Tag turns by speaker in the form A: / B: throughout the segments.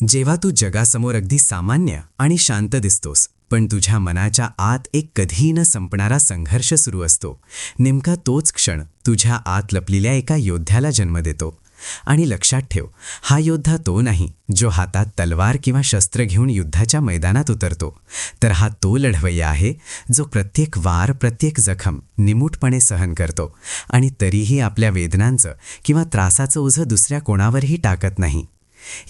A: जेव्हा तू जगासमोर अगदी सामान्य आणि शांत दिसतोस, पण तुझ्या मनाच्या आत एक कधीही न संपणारा संघर्ष सुरू असतो, नेमका तोच क्षण तुझ्या आत लपलेल्या एका योद्ध्याला जन्म देतो. आणि लक्षात ठेव, हा योद्धा तो नाही जो हातात तलवार किंवा शस्त्र घेऊन युद्धाच्या मैदानात उतरतो, तर हा तो लढवय्या आहे जो प्रत्येक वार, प्रत्येक जखम निमूटपणे सहन करतो आणि तरीही आपल्या वेदनांचं किंवा त्रासाचं ओझं दुसऱ्या कोणावरही टाकत नाही.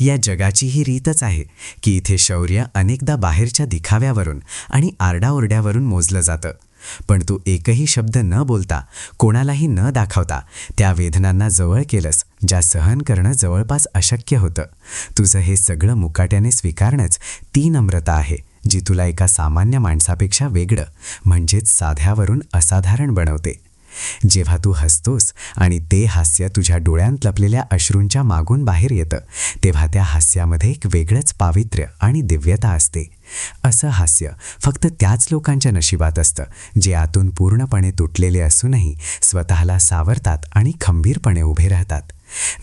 A: या जगाची ही रीतच आहे की इथे शौर्य अनेकदा बाहेरच्या दिखाव्यावरून आणि आरडाओरड्यावरून मोजलं जातं. पण तू एकही शब्द न बोलता, कोणालाही न दाखवता त्या वेदनांना जवळ केलंस, ज्या सहन करणं जवळपास अशक्य होतं. तुझं हे सगळं मुकाट्याने स्वीकारणंच ती नम्रता आहे जी तुला एका सामान्य माणसापेक्षा वेगळं, म्हणजेच साध्यावरून असाधारण बनवते. जेव्हा तू हसतोस आणि ते हास्य तुझ्या डोळ्यांत लपलेल्या अश्रूंच्या मागून बाहेर येतं, तेव्हा त्या हास्यामध्ये एक वेगळंच पावित्र्य आणि दिव्यता असते. असं हास्य फक्त त्याच लोकांच्या नशिबात असतं जे आतून पूर्णपणे तुटलेले असूनही स्वतःला सावरतात आणि खंबीरपणे उभे राहतात.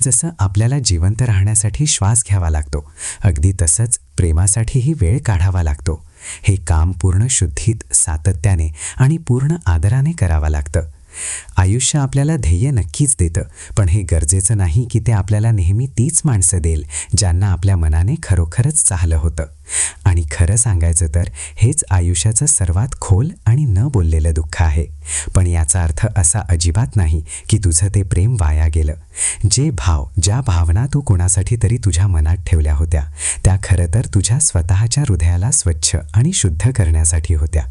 A: जसं आपल्याला जिवंत राहण्यासाठी श्वास घ्यावा लागतो, अगदी तसंच प्रेमासाठीही वेळ काढावा लागतो. हे काम पूर्ण शुद्धीत, सातत्याने आणि पूर्ण आदराने करावं लागतं. आयुष्य आपल्याला ध्येय नक्कीच देतं, पण हे गरजेचं नाही की ते आपल्याला नेहमी तीच माणसं देईल ज्यांना आपल्या मनाने खरोखरच चाहलं होतं. आणि खरं सांगायचं तर हेच आयुष्याचं सर्वात खोल आणि न बोललेलं दुःख आहे. पण याचा अर्थ असा अजिबात नाही की तुझं ते प्रेम वाया गेलं. जे भाव, ज्या भावना तू कोणासाठी तरी तुझ्या मनात ठेवल्या होत्या, त्या खरं तर तुझ्या स्वतःच्या हृदयाला स्वच्छ आणि शुद्ध करण्यासाठी होत्या.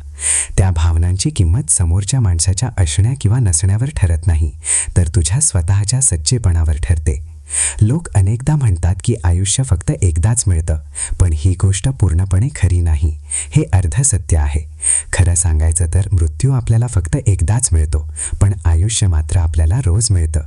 A: त्या भावनांची किंमत समोरच्या माणसाच्या असण्या किंवा नसण्यावर ठरत नाही, तर तुझ्या स्वतःच्या सच्चेपणावर ठरते. लोक अनेकदा म्हणतात की आयुष्य फक्त एकदाच मिळतं, पण ही गोष्ट पूर्णपणे खरी नाही. हे अर्धसत्य आहे. खरं सांगायचं तर मृत्यू आपल्याला फक्त एकदाच मिळतो, पण आयुष्य मात्र आपल्याला रोज मिळतं.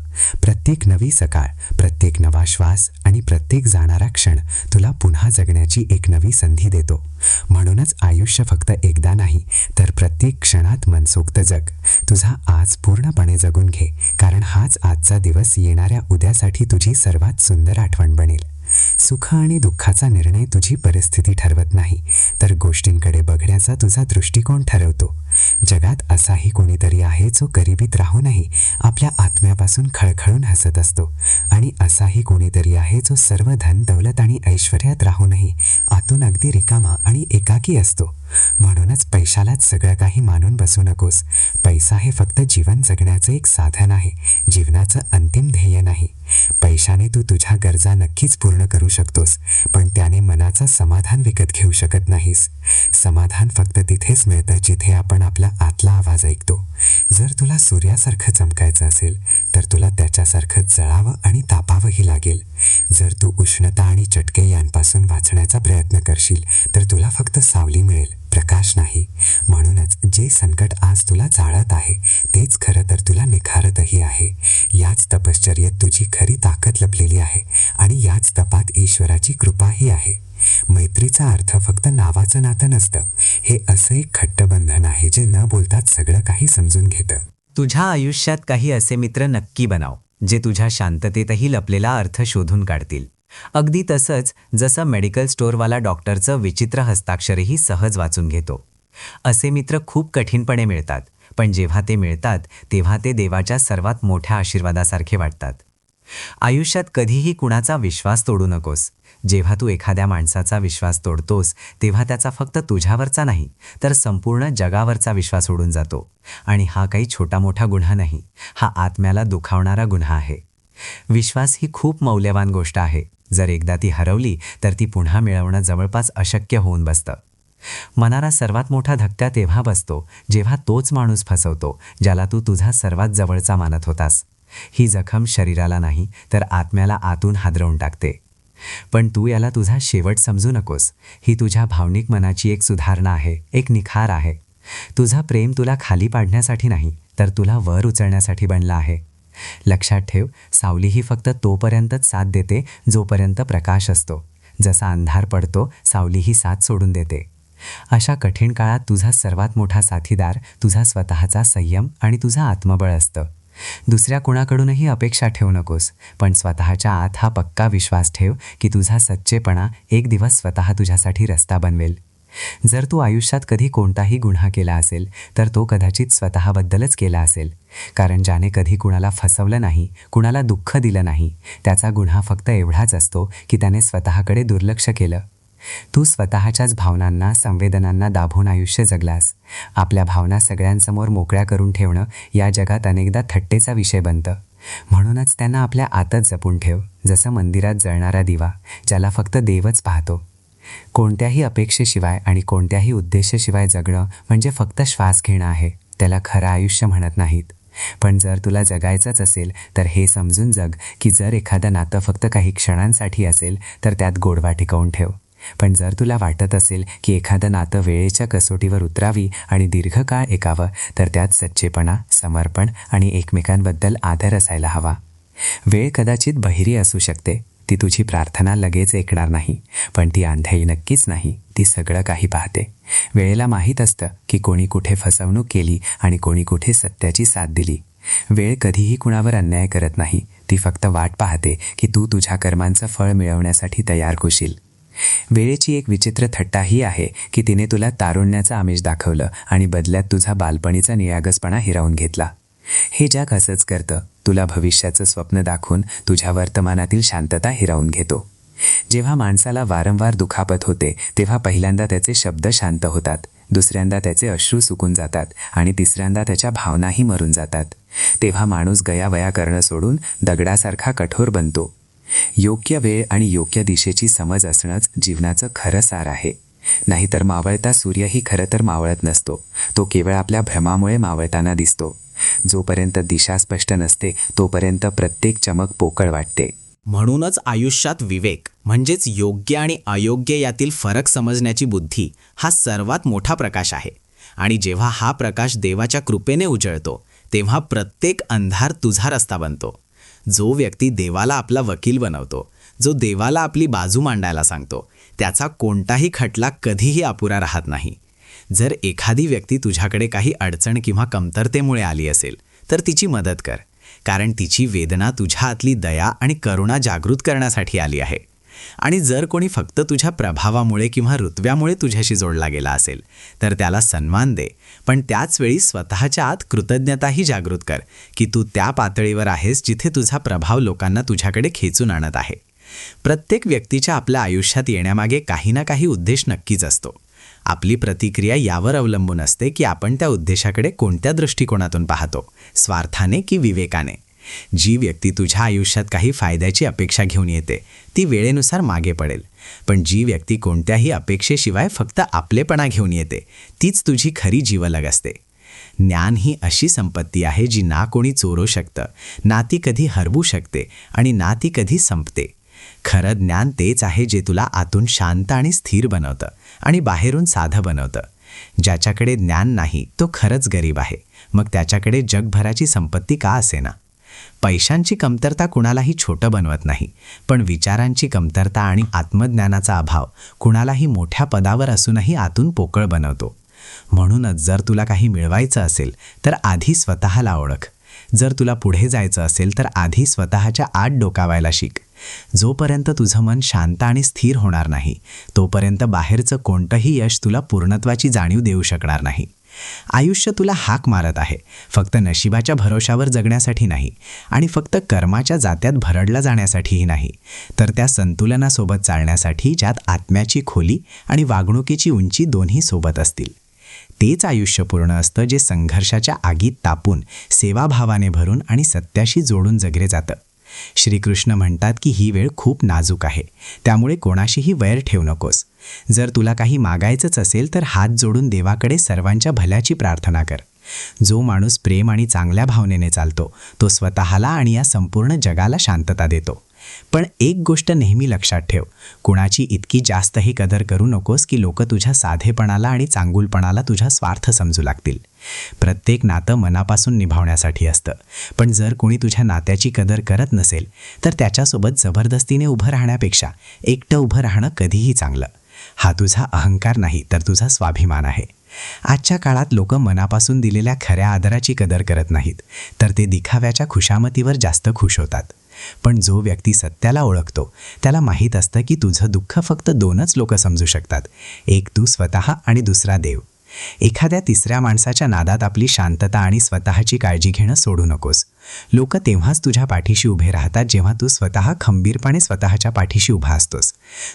A: प्रत्येक नवी सकाळ, प्रत्येक नवा श्वास आणि प्रत्येक जाणारा क्षण तुला पुन्हा जगण्याची एक नवी संधी देतो. म्हणूनच आयुष्य फक्त एकदा नाही, तर प्रत्येक क्षणात मनसोक्त जग. तुझा आज पूर्णपणे जगून घे, कारण हाच आजचा दिवस येणाऱ्या उद्यासाठी तुझी सर्वात सुंदर आठवण बनेल. सुख आणि दुःखाचा निर्णय तुझी परिस्थिती ठरवत नाही, तर गोष्टींकडे बघण्याचा तुझा दृष्टिकोन ठरवतो. जगात असाही कोणीतरी आहे जो गरिबीत राहूनही आपल्या आत्म्यापासून खळखळून हसत असतो, आणि असाही कोणीतरी आहे जो सर्व धन, दौलत आणि ऐश्वर्यात राहूनही आतून अगदी रिकामा आणि एकाकी असतो. म्हणूनच पैशालाच सगळं काही मानून बसू नकोस. पैसा हे फक्त जीवन जगण्याचं एक साधन आहे, जीवनाचं अंतिम ध्येय नाही. पैशाने तू तुझ्या गरजा नक्कीच पूर्ण करू शकतोस, पण त्याने मनाचं समाधान विकत घेऊ शकत नाहीस. समाधान फक्त तिथेच मिळतं जिथे आपण आपला आतला आवाज ऐकतो. जर तुला सूर्यासारखं चमकायचं असेल, तर तुला त्याच्यासारखं जळावं आणि तापावंही लागेल. जर तू उष्णता आणि चटके यांपासून वाचण्याचा प्रयत्न करशील, तर तुला फक्त सावली मिळेल, प्रकाश नाही. म्हणूनच जे संकट आज तुला जाळत आहे, तेच खरं तर तुला निखारतही आहे. याच तपश्चर्येत तुझी खरी ताकद लपलेली आहे, आणि याच तपात ईश्वराची कृपाही आहे. मैत्रीचा अर्थ फक्त नावाचं नातं नसतं. हे असं एक घट्ट बंधन आहे जे न बोलताच सगळं काही समजून घेतं.
B: तुझ्या आयुष्यात काही असे मित्र नक्की बनाव जे तुझ्या शांततेतही लपलेला अर्थ शोधून काढतील. अगदी तसंच जसं मेडिकल स्टोअरवाला डॉक्टरचं विचित्र हस्ताक्षरही सहज वाचून घेतो. असे मित्र खूप कठीणपणे मिळतात, पण जेव्हा ते मिळतात तेव्हा ते देवाच्या सर्वात मोठ्या आशीर्वादासारखे वाटतात. आयुष्यात कधीही कुणाचा विश्वास तोडू नकोस. जेव्हा तू एखाद्या माणसाचा विश्वास तोडतोस, तेव्हा त्याचा फक्त तुझ्यावरचा नाही, तर संपूर्ण जगावरचा विश्वास उडून जातो. आणि हा काही छोटा मोठा गुन्हा नाही, हा आत्म्याला दुखावणारा गुन्हा आहे. विश्वास ही खूप मौल्यवान गोष्ट आहे. जर एकदा ती हरवली, तर ती पुन्हा मिळवणं जवळपास अशक्य होऊन बसतं. मनाला सर्वात मोठा धक्का तेव्हा बसतो जेव्हा तोच माणूस फसवतो ज्याला तू तुझा सर्वात जवळचा मानत होतास. ही जखम शरीराला नाही, तर आत्म्याला आतून हादरवून टाकते. पण तू याला तुझा शेवट समजू नकोस. ही तुझ्या भावनिक मनाची एक सुधारणा आहे, एक निखार आहे. तुझं प्रेम तुला खाली पाडण्यासाठी नाही, तर तुला वर उचलण्यासाठी बनलं आहे. लक्षात ठेव, सावली ही फक्त तोपर्यंतच साथ देते जोपर्यंत प्रकाश असतो. जसा अंधार पडतो, सावली ही साथ सोडून देते. अशा कठीण काळात तुझा सर्वात मोठा साथीदार तुझा स्वतःचा संयम आणि तुझा आत्मबळ असतं. दुसऱ्या कुणाकडूनही अपेक्षा ठेवू नकोस, पण स्वतःच्या आत हा पक्का विश्वास ठेव की तुझा सच्चेपणा एक दिवस स्वतः तुझ्यासाठी रस्ता बनवेल. जर तू आयुष्यात कधी कोणताही गुन्हा केला असेल तर तो कदाचित स्वतःबद्दलच केला असेल. कारण ज्याने कधी कुणाला फसवलं नाही, कुणाला दुःख दिलं नाही, त्याचा गुन्हा फक्त एवढाच असतो की त्याने स्वतःकडे दुर्लक्ष केलं. तू स्वतःच्याच भावनांना, संवेदनांना दाबून आयुष्य जगलास. आपल्या भावना सगळ्यांसमोर मोकळ्या करून ठेवणं या जगात अनेकदा थट्टेचा विषय बनतं. म्हणूनच त्यांना आपल्या आतच जपून ठेव, जसं मंदिरात जळणारा दिवा, ज्याला फक्त देवच पाहतो. कोणत्याही अपेक्षेशिवाय आणि कोणत्याही उद्देशाशिवाय जगणं म्हणजे फक्त श्वास घेणं आहे. त्याला खरं आयुष्य म्हणत नाहीत. पण जर तुला जगायचंच असेल तर हे समजून जग की जर एखादं नातं फक्त काही क्षणांसाठी असेल तर त्यात गोडवा टिकवून ठेव. पण जर तुला वाटत असेल की एखादं नातं वेळेच्या कसोटीवर उतरावी आणि दीर्घकाळ टिकावं तर त्यात सच्चेपणा, समर्पण आणि एकमेकांबद्दल आदर असायला हवा. वेळ कदाचित बहिरी असू शकते. ती तुझी प्रार्थना लगेच ऐकणार नाही, पण ती अंधळी नक्कीच नाही. ती सगळं काही पाहते. वेळेला माहीत असतं की कोणी कुठे फसवणूक केली आणि कोणी कुठे सत्याची साथ दिली. वेळ कधीही कुणावर अन्याय करत नाही. ती फक्त वाट पाहते की तू तुझ्या कर्मांचं फळ मिळवण्यासाठी तयार होशील. वेळेची एक विचित्र थट्टा ही आहे की तिने तुला तारुण्याचं आमिष दाखवलं आणि बदल्यात तुझा बालपणीचा निरागसपणा हिरावून घेतला. हे जग असंच करतं. तुला भविष्याचं स्वप्न दाखवून तुझ्या वर्तमानातील शांतता हिरावून घेतो. जेव्हा माणसाला वारंवार दुखापत होते तेव्हा पहिल्यांदा त्याचे शब्द शांत होतात, दुसऱ्यांदा त्याचे अश्रू सुकून जातात आणि तिसऱ्यांदा त्याच्या भावनाही मरून जातात. तेव्हा माणूस गयावया करणं सोडून दगडासारखा कठोर बनतो. योग्य वेळ आणि योग्य दिशेची समज असणंच जीवनाचं खरं सार आहे. नाहीतर मावळता सूर्यही खरं तर मावळत नसतो. तो केवळ आपल्या भ्रमामुळे मावळताना दिसतो. जोपर्यंत दिशा स्पष्ट नसते तोपर्यंत प्रत्येक चमक पोकळ वाटते.
A: म्हणूनच आयुष्यात विवेक म्हणजेच योग्य आणि अयोग्य यातील फरक समजण्याची बुद्धी हा सर्वात मोठा प्रकाश आहे. आणि जेव्हा हा प्रकाश देवाच्या कृपेने उजळतो तेव्हा प्रत्येक अंधार तुझा रस्ता बनतो. जो व्यक्ती देवाला आपला वकील बनवतो, जो देवाला आपली बाजू मांडायला सांगतो, त्याचा कोणताही खटला कधीही अपुरा राहत नाही. जर एखादी व्यक्ती तुझ्याकडे काही अडचण किंवा कमतरतेमुळे आली असेल तर तिची मदत कर, कारण तिची वेदना तुझ्या आतली दया आणि करुणा जागृत करण्यासाठी आली आहे. आणि जर कोणी फक्त तुझ्या प्रभावामुळे किंवा रुतव्यामुळे तुझ्याशी जोडला गेला असेल तर त्याला सन्मान दे, पण त्याच वेळी स्वतःच्या आत कृतज्ञताही जागृत कर की तू त्या पातळीवर आहेस जिथे तुझा प्रभाव लोकांना तुझ्याकडे खेचून आणत आहे. प्रत्येक व्यक्तीच्या आपल्या आयुष्यात येण्यामागे काही ना काही उद्देश नक्कीच असतो. आपली प्रतिक्रिया यावर अवलंबून असते की आपण त्या उद्देशाकडे कोणत्या दृष्टिकोनातून पाहतो, स्वार्थाने की विवेकाने. जी व्यक्ती तुझ्या आयुष्यात काही फायद्याची अपेक्षा घेऊन येते ती वेळेनुसार मागे पडेल, पण जी व्यक्ती कोणत्याही अपेक्षेशिवाय फक्त आपलेपणा घेऊन येते तीच तुझी खरी जीवलग असते. ज्ञान ही अशी संपत्ती आहे जी ना कोणी चोरू शकतं, ना ती कधी हरवू शकते आणि ना ती कधी संपते. खरं ज्ञान तेच आहे जे तुला आतून शांत आणि स्थिर बनवतं आणि बाहेरून साधं बनवतं. ज्याच्याकडे ज्ञान नाही तो खरंच गरीब आहे, मग त्याच्याकडे जगभराची संपत्ती का असेना. पैशांची कमतरता कुणालाही छोटं बनवत नाही, पण विचारांची कमतरता आणि आत्मज्ञानाचा अभाव कुणालाही मोठ्या पदावर असूनही आतून पोकळ बनवतो. म्हणूनच जर तुला काही मिळवायचं असेल तर आधी स्वतःला ओळख. जर तुला पुढे जायचं असेल तर आधी स्वतःच्या आत डोकावायला शिक. जोपर्यंत तुझं मन शांत आणि स्थिर होणार नाही तोपर्यंत बाहेरचं कोणतंही यश तुला पूर्णत्वाची जाणीव देऊ शकणार नाही. आयुष्य तुला हाक मारत आहे, फक्त नशिबाच्या भरोशावर जगण्यासाठी नाही आणि फक्त कर्माच्या जात्यात भरडला जाण्यासाठीही नाही, तर त्या संतुलनासोबत चालण्यासाठी ज्यात आत्म्याची खोली आणि वागणुकीची उंची दोन्ही सोबत असतील. तेच आयुष्य पूर्ण असतं जे संघर्षाच्या आगीत तापून, सेवाभावाने भरून आणि सत्याशी जोडून जगले जातं. श्रीकृष्ण म्हणतात की ही वेळ खूप नाजूक आहे, त्यामुळे कोणाशीही वैर ठेवू नकोस. जर तुला काही मागायचंच असेल तर हात जोडून देवाकडे सर्वांच्या भल्याची प्रार्थना कर. जो माणूस प्रेम आणि चांगल्या भावनेने चालतो तो स्वतःला आणि या संपूर्ण जगाला शांतता देतो. पण एक गोष्ट नेहमी लक्षात ठेव, कुणाची इतकी जास्तही कदर करू नकोस की लोक तुझ्या साधेपणाला आणि चांगुलपणाला तुझा स्वार्थ समजू लागतील. प्रत्येक नातं मनापासून निभावण्यासाठी असतं, पण जर कोणी तुझ्या नात्याची कदर करत नसेल तर त्याच्यासोबत जबरदस्तीने उभं राहण्यापेक्षा एकटं उभं राहणं कधीही चांगलं. हा तुझा अहंकार नाही तर तुझा स्वाभिमान आहे. आजच्या काळात लोक मनापासून दिलेल्या खऱ्या आदराची कदर करत नाहीत, तर ते दिखाव्याच्या खुशामतीवर जास्त खुश होतात. पण जो व्यक्ती सत्याला ओळखतो त्याला माहीत असतं की तुझं दुःख फक्त दोनच लोक समजू शकतात, एक तू स्वतः आणि दुसरा देव. एखाद्या तिसऱ्या माणसाच्या नादात आपली शांतता आणि स्वतःची काळजी घेणं सोडू नकोस. लोक तेव्हाच तुझ्या पाठीशी उभे राहतात जेव्हा तू स्वतः खंबीरपणे स्वतःच्या पाठीशी उभा असतोस.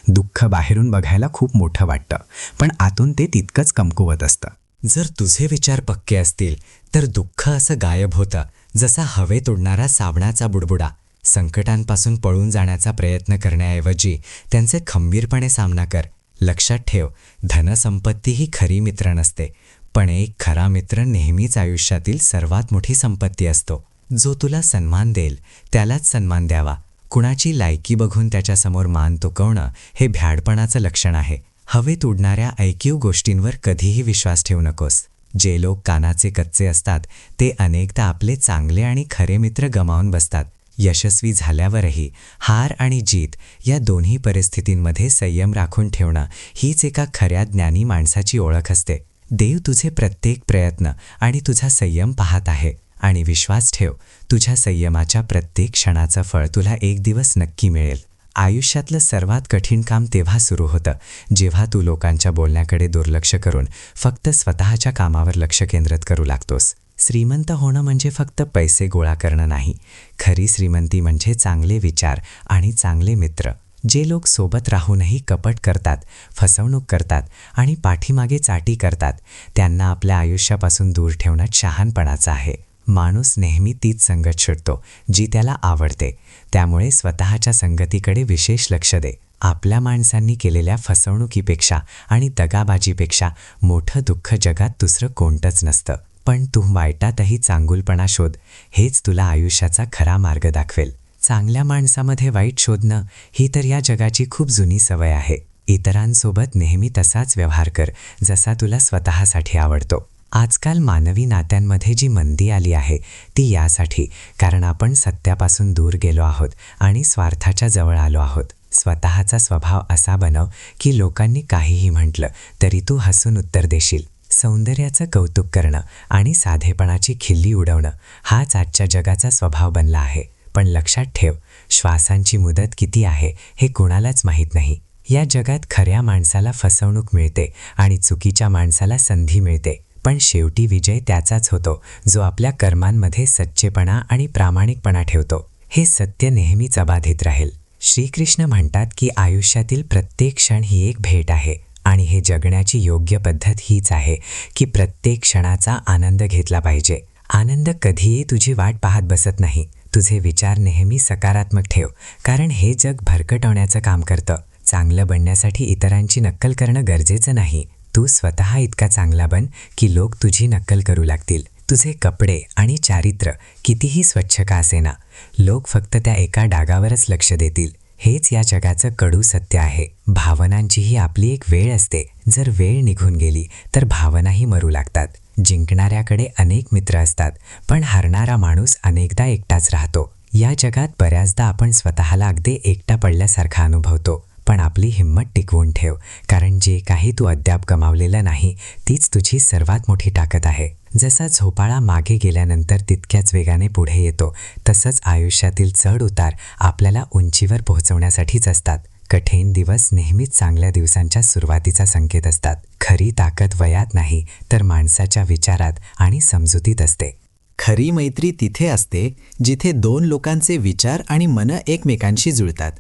A: दुःख बाहेरून बघायला खूप मोठं वाटतं, पण आतून ते तितकंच कमकुवत असतं.
B: जर तुझे विचार पक्के असतील तर दुःख असं गायब होतं जसा हवेत उडणारा साबणाचा बुडबुडा. संकटांपासून पळून जाण्याचा प्रयत्न करण्याऐवजी त्यांचे खंबीरपणे सामना कर. लक्षात ठेव, धनसंपत्ती ही खरी मित्र नसते, पण एक खरा मित्र नेहमीच आयुष्यातील सर्वात मोठी संपत्ती असतो. जो तुला सन्मान देईल त्यालाच सन्मान द्यावा. कुणाची लायकी बघून त्याच्यासमोर मान तुकवणं हे भ्याडपणाचं लक्षण आहे. हवेत उडणाऱ्या ऐकीव गोष्टींवर कधीही विश्वास ठेवू नकोस. जे लोक कानाचे कच्चे असतात ते अनेकदा आपले चांगले आणि खरे मित्र गमावून बसतात. यशस्वी झाल्यावरही हार आणि जीत या दोन्ही परिस्थितींमध्ये संयम राखून ठेवणं हीच एका खऱ्या ज्ञानी माणसाची ओळख असते. देव तुझे प्रत्येक प्रयत्न आणि तुझा संयम पाहत आहे आणि विश्वास ठेव, तुझ्या संयमाच्या प्रत्येक क्षणाचं फळ तुला एक दिवस नक्की मिळेल. आयुष्यातलं सर्वात कठीण काम तेव्हा सुरू होतं जेव्हा तू लोकांच्या बोलण्याकडे दुर्लक्ष करून फक्त स्वतःच्या कामावर लक्ष केंद्रित करू लागतोस. श्रीमंत होणं म्हणजे फक्त पैसे गोळा करणं नाही. खरी श्रीमंती म्हणजे चांगले विचार आणि चांगले मित्र. जे लोक सोबत राहूनही कपट करतात, फसवणूक करतात आणि पाठीमागे चाटी करतात, त्यांना आपल्या आयुष्यापासून दूर ठेवणं शहाणपणाचं आहे. माणूस नेहमी तीच संगत शोधतो जी त्याला आवडते. त्यामुळे स्वतःच्या संगतीकडे विशेष लक्ष दे. आपल्या माणसांनी केलेल्या फसवणुकीपेक्षा आणि दगाबाजीपेक्षा मोठं दुःख जगात दुसरं कोणतंच नसतं. पण तू वाईटातही चांगुलपणा शोध, हेच तुला आयुष्याचा खरा मार्ग दाखवेल. चांगल्या माणसामध्ये वाईट शोधणं ही तर या जगाची खूप जुनी सवय आहे. इतरांसोबत नेहमी तसाच व्यवहार कर जसा तुला स्वतःसाठी आवडतो. आजकाल मानवी नात्यांमध्ये जी मंदी आली आहे ती यासाठी, कारण आपण सत्यापासून दूर गेलो आहोत आणि स्वार्थाच्या जवळ आलो आहोत. स्वतःचा स्वभाव असा बनव की लोकांनी काहीही म्हटलं तरी तू हसून उत्तर देशील. सौंदर्याचं कौतुक करणं आणि साधेपणाची खिल्ली उडवणं हाच आजच्या जगाचा स्वभाव बनला आहे. पण लक्षात ठेव, श्वासांची मुदत किती आहे हे कोणालाच माहीत नाही. या जगात खऱ्या माणसाला फसवणूक मिळते आणि चुकीच्या माणसाला संधी मिळते, पण शेवटी विजय त्याचाच होतो जो आपल्या कर्मांमध्ये सच्चेपणा आणि प्रामाणिकपणा ठेवतो. हे सत्य नेहमीच अबाधित राहील. श्रीकृष्ण म्हणतात की आयुष्यातील प्रत्येक क्षण ही एक भेट आहे आणि हे जगण्याची योग्य पद्धत हीच आहे की प्रत्येक क्षणाचा आनंद घेतला पाहिजे. आनंद कधीही तुझी वाट पाहत बसत नाही. तुझे विचार नेहमी सकारात्मक ठेव, कारण हे जग भरकटवण्याचं काम करतं. चांगलं बनण्यासाठी इतरांची नक्कल करणं गरजेचं नाही. तू स्वतः इतका चांगला बन की लोक तुझी नक्कल करू लागतील. तुझे कपडे आणि चारित्र्य कितीही स्वच्छ का असेना, लोक फक्त त्या एका डागावरच लक्ष देतील. हेच या जगाचं कडू सत्य आहे. भावनांचीही आपली एक वेळ असते. जर वेळ निघून गेली तर भावनाही मरू लागतात. जिंकणाऱ्याकडे अनेक मित्र असतात, पण हारणारा माणूस अनेकदा एकटाच राहतो. या जगात बऱ्याचदा आपण स्वतःला अगदी एकटा पडल्यासारखा अनुभवतो, पण आपली हिंमत टिकवून ठेव, कारण जे काही तू अद्याप गमावलेलं नाही तीच तुझी सर्वात मोठी ताकद आहे. जसा झोपाळा मागे गेल्यानंतर तितक्याच वेगाने पुढे येतो, तसंच आयुष्यातील चढ उतार आपल्याला उंचीवर पोहोचवण्यासाठीच असतात. कठीण दिवस नेहमीच चांगल्या दिवसांच्या सुरुवातीचा संकेत असतात. खरी ताकद वयात नाही तर माणसाच्या विचारात आणि समजुतीत असते.
A: खरी मैत्री तिथे असते जिथे दोन लोकांचे विचार आणि मनं एकमेकांशी जुळतात.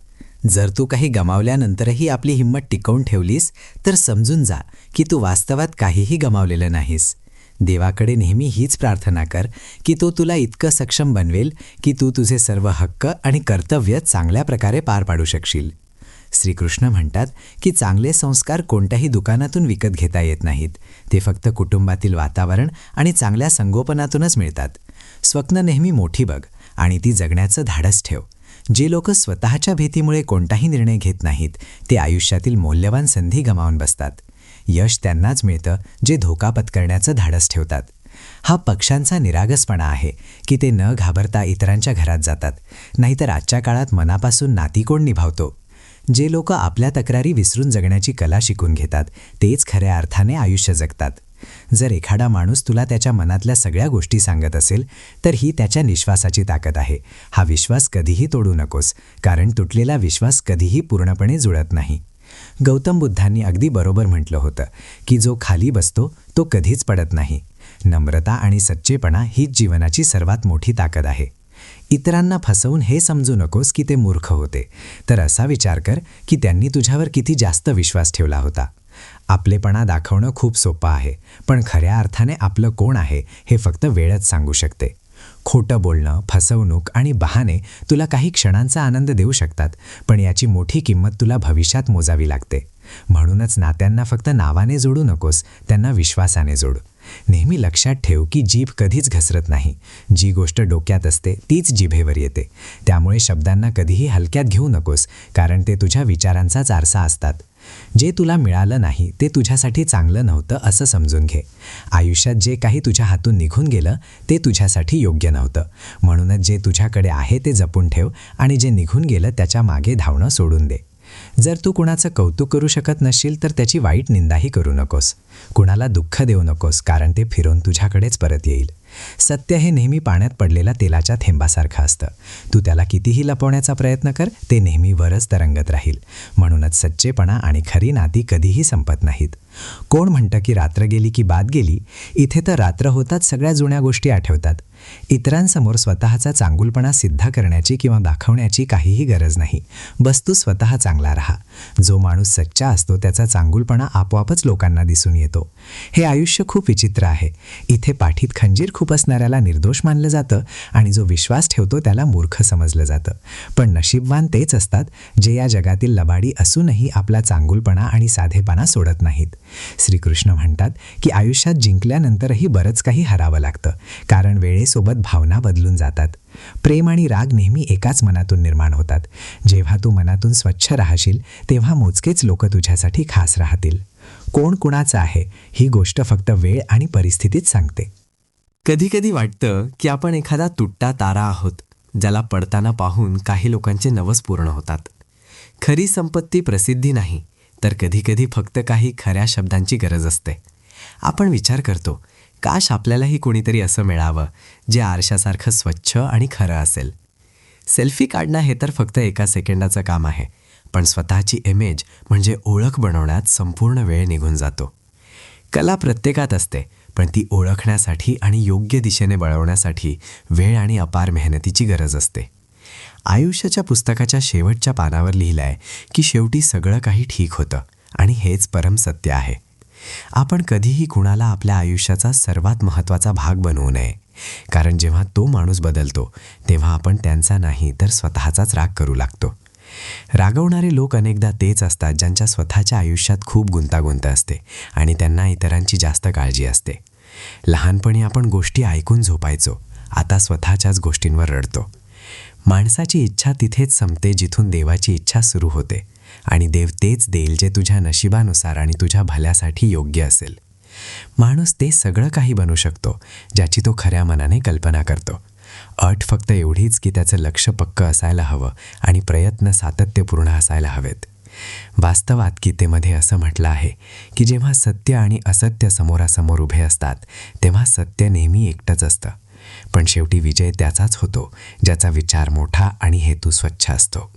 A: जर तू काही गमावल्यानंतरही आपली हिंमत टिकवून ठेवलीस तर समजून जा की तू वास्तवात काहीही गमावलेलं नाहीस. देवाकडे नेहमी हीच प्रार्थना कर की तो तुला इतकं सक्षम बनवेल की तू तुझे सर्व हक्क आणि कर्तव्य चांगल्या प्रकारे पार पाडू शकशील. श्रीकृष्ण म्हणतात की चांगले संस्कार कोणत्याही दुकानातून विकत घेता येत नाहीत. ते फक्त कुटुंबातील वातावरण आणि चांगल्या संगोपनातूनच मिळतात. स्वप्न नेहमी मोठी बघ आणि ती जगण्याचं धाडस ठेव. जे लोक स्वतःच्या भीतीमुळे कोणताही निर्णय घेत नाहीत ते आयुष्यातील मौल्यवान संधी गमावून बसतात. यश त्यांनाच मिळतं जे धोका पत्करण्याचं धाडस ठेवतात. हा पक्ष्यांचा निरागसपणा आहे की ते न घाबरता इतरांच्या घरात जातात. नाहीतर आजच्या काळात मनापासून नाती कोण निभावतो? जे लोक आपल्या तक्रारी विसरून जगण्याची कला शिकून घेतात तेच खऱ्या अर्थाने आयुष्य जगतात.
C: जर एखादा माणूस तुला त्याच्या मनातल्या सगळ्या गोष्टी सांगत असेल तर ही त्याच्या निश्वासाची ताकद आहे. हा विश्वास कधीही तोडू नकोस, कारण तुटलेला विश्वास कधीही पूर्णपणे जुळत नाही. गौतम बुद्धांनी अगदी बरोबर म्हटलं होतं की जो खाली बसतो तो कधीच पडत नाही. नम्रता आणि सच्चेपणा हीच जीवनाची सर्वात मोठी ताकद आहे. इतरांना फसवून हे समजू नकोस की ते मूर्ख होते, तर असा विचार कर की त्यांनी तुझ्यावर किती जास्त विश्वास ठेवला होता. आपलेपणा दाखवणं खूप सोपं आहे, पण खऱ्या अर्थाने आपलं कोण आहे हे फक्त वेळच सांगू शकते. खोटं बोलणं, फसवणूक आणि बहाणे तुला काही क्षणांचा आनंद देऊ शकतात, पण याची मोठी किंमत तुला भविष्यात मोजावी लागते. म्हणूनच नात्यांना फक्त नावाने जोडू नकोस, त्यांना विश्वासाने जोड. नेहमी लक्षात ठेव की जीभ कधीच घसरत नाही. जी गोष्ट डोक्यात असते तीच जिभेवर येते. त्यामुळे शब्दांना कधीही हलक्यात घेऊ नकोस, कारण ते तुझ्या विचारांचाच आरसा असतात. जे तुला मिळालं नाही ते तुझ्यासाठी चांगलं नव्हतं असं समजून घे. आयुष्यात जे काही तुझ्या हातून निघून गेलं ते तुझ्यासाठी योग्य नव्हतं. म्हणूनच जे तुझ्याकडे आहे ते जपून ठेव आणि जे निघून गेलं त्याच्या मागे धावणं सोडून दे. जर तू कुणाचं कौतुक करू शकत नसशील तर त्याची वाईट निंदाही करू नकोस. कुणाला दुःख देऊ नकोस, कारण ते फिरून तुझ्याकडेच परत येईल. सत्य हे नेहमी पाण्यात पडलेल्या तेलाच्या थेंबासारखं असतं. तू त्याला कितीही लपवण्याचा प्रयत्न कर, ते नेहमी वरच तरंगत राहील. म्हणूनच सच्चेपणा आणि खरी नाती कधीही संपत नाहीत. कोण म्हणतं की रात्र गेली की बात गेली? इथे तर रात्र होताच सगळ्या जुन्या गोष्टी आठवतात. इतरांसमोर स्वतःचा चांगुलपणा सिद्ध करण्याची किंवा दाखवण्याची काहीही गरज नाही. बस तू स्वतः चांगला राहा. जो माणूस सच्चा असतो त्याचा चांगुलपणा आपोआपच लोकांना दिसून येतो. हे आयुष्य खूप विचित्र आहे. इथे पाठीत खंजीर खूप असणाऱ्याला निर्दोष मानलं जातं आणि जो विश्वास ठेवतो त्याला मूर्ख समजलं जातं. पण नशीबवान तेच असतात जे या जगातील लबाडी असूनही आपला चांगुलपणा आणि साधेपणा सोडत नाहीत. श्रीकृष्ण म्हणतात की आयुष्यात जिंकल्यानंतरही बरंच काही हरावं लागतं, कारण वेळेसोबत भावना बदलून जातात. प्रेम आणि राग नेहमी एकाच मनातून निर्माण होतात. जेव्हा तू मनातून स्वच्छ राहशील तेव्हा मोजकेच लोक तुझ्यासाठी खास राहतील. कोण कुणाचं आहे ही गोष्ट फक्त वेळ आणि परिस्थितीच सांगते.
A: कधीकधी वाटतं की आपण एखादा तुटता तारा आहोत, ज्याला पडताना पाहून काही लोकांचे नवस पूर्ण होतात. खरी संपत्ती प्रसिद्धी नाही, तर कधीकधी फक्त काही खऱ्या शब्दांची गरज असते. आपण विचार करतो, काश आपल्यालाही कोणीतरी असं मिळावं जे आरशासारखं स्वच्छ आणि खरं असेल. सेल्फी काढणं हे तर फक्त एका सेकंडाचं काम आहे, पण स्वतःची इमेज म्हणजे ओळख बनवण्यात संपूर्ण वेळ निघून जातो. कला प्रत्येकात असते, पण ती ओळखण्यासाठी आणि योग्य दिशेने वळवण्यासाठी वेळ आणि अपार मेहनतीची गरज असते. आयुष्याच्या पुस्तकाच्या शेवटच्या पानावर लिहिलं आहे की शेवटी सगळं काही ठीक होतं आणि हेच परम सत्य आहे. आपण कधीही कुणाला आपल्या आयुष्याचा सर्वात महत्त्वाचा भाग बनवू नये, कारण जेव्हा तो माणूस बदलतो तेव्हा आपण त्यांचा नाही तर स्वतःचाच राग करू लागतो. रागवणारे लोक अनेकदा तेच असतात ज्यांच्या स्वतःच्या आयुष्यात खूप गुंतागुंत असते आणि त्यांना इतरांची जास्त काळजी असते. लहानपणी आपण गोष्टी ऐकून झोपायचो, आता स्वतःच्याच गोष्टींवर रडतो. माणसाची इच्छा तिथेच संपते जिथून देवाची इच्छा सुरू होते, आणि देव तेच देईल जे तुझ्या नशिबानुसार आणि तुझ्या भल्यासाठी योग्य असेल. माणूस ते सगळं काही बनू शकतो ज्याची तो खऱ्या मनाने कल्पना करतो. अट फक्त एवढीच की त्याचं लक्ष पक्क असायला हवं आणि प्रयत्न सातत्यपूर्ण असायला हवेत. वास्तवात गीतेमध्ये असं म्हटलं आहे की जेव्हा सत्य आणि असत्य समोरासमोर उभे असतात तेव्हा सत्य नेहमी एकटंच असतं, पण शेवटी विजय त्याचाच होतो ज्याचा विचार मोठा आणि हेतू स्वच्छ असतो.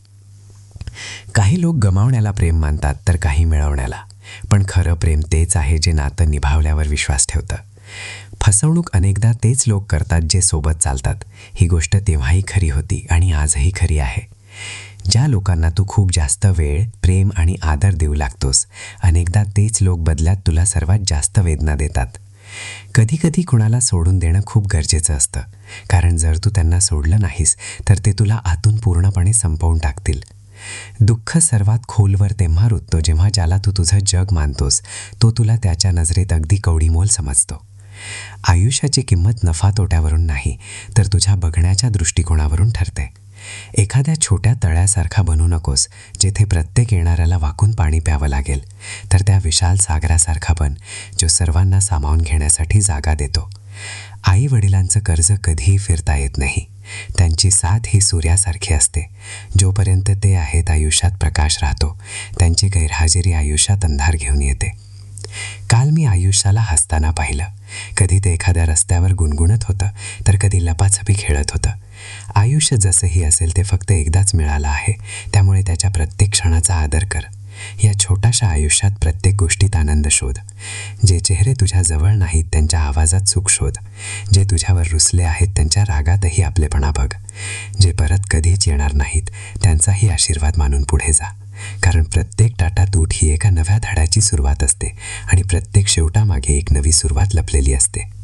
A: काही लोक गमावण्याला प्रेम मानतात तर काही मिळवण्याला, पण खरं प्रेम तेच आहे जे नातं निभावल्यावर विश्वास ठेवतं. फसवणूक अनेकदा तेच लोक करतात जे सोबत चालतात. ही गोष्ट तेव्हाही खरी होती आणि आजही खरी आहे. ज्या लोकांना तू खूप जास्त वेळ, प्रेम आणि आदर देऊ लागतोस, अनेकदा तेच लोक बदल्यात तुला सर्वात जास्त वेदना देतात. कधीकधी कुणाला सोडून देणं खूप गरजेचं असतं, कारण जर तू त्यांना सोडलं नाहीस तर ते तुला आतून पूर्णपणे संपवून टाकतील. दुःख सर्वात खोलवर तेव्हा रुततो जेव्हा ज्याला तू तुझं जग मानतोस तो तुला त्याच्या नजरेत अगदी कवडीमोल समजतो. आयुष्याची किंमत नफा तोट्यावरून नाही तर तुझ्या बघण्याच्या दृष्टिकोनावरून ठरते. एखाद्या छोट्या तळ्यासारखा बनू नकोस जेथे प्रत्येक येणाऱ्याला वाकून पाणी प्यावं लागेल, तर त्या विशाल सागरासारखा बन जो सर्वांना सामावून घेण्यासाठी जागा देतो. आई वडिलांचं कर्ज कधीही फिरता येत नाही. त्यांची साथ ही सूर्यासारखी असते. जोपर्यंत ते आहेत आयुष्यात प्रकाश राहतो, त्यांची गैरहजेरी आयुष्यात अंधार घेऊन येते.
C: काल मी आयुष्याला हसताना पाहिलं. कधी ते एखाद्या रस्त्यावर गुणगुणत होतं, तर कधी लपाछपी खेळत होतं. आयुष्य जसंही असेल ते फक्त एकदाच मिळालं आहे, त्यामुळे त्याच्या प्रत्येक क्षणाचा आदर कर. या छोट्याशा आयुष्यात प्रत्येक गोष्टीत आनंद शोध. जे चेहरे तुझ्या जवळ नाहीत त्यांच्या आवाजात सुख शोध. जे तुझ्यावर रुसले आहेत त्यांच्या रागातही आपलेपणा बघ. जे परत कधीच येणार नाहीत त्यांचाही आशीर्वाद मानून पुढे जा. कारण प्रत्येक टाटातूट ही एका नव्या धड्याची सुरुवात असते आणि प्रत्येक शेवटामागे एक नवी सुरुवात लपलेली असते.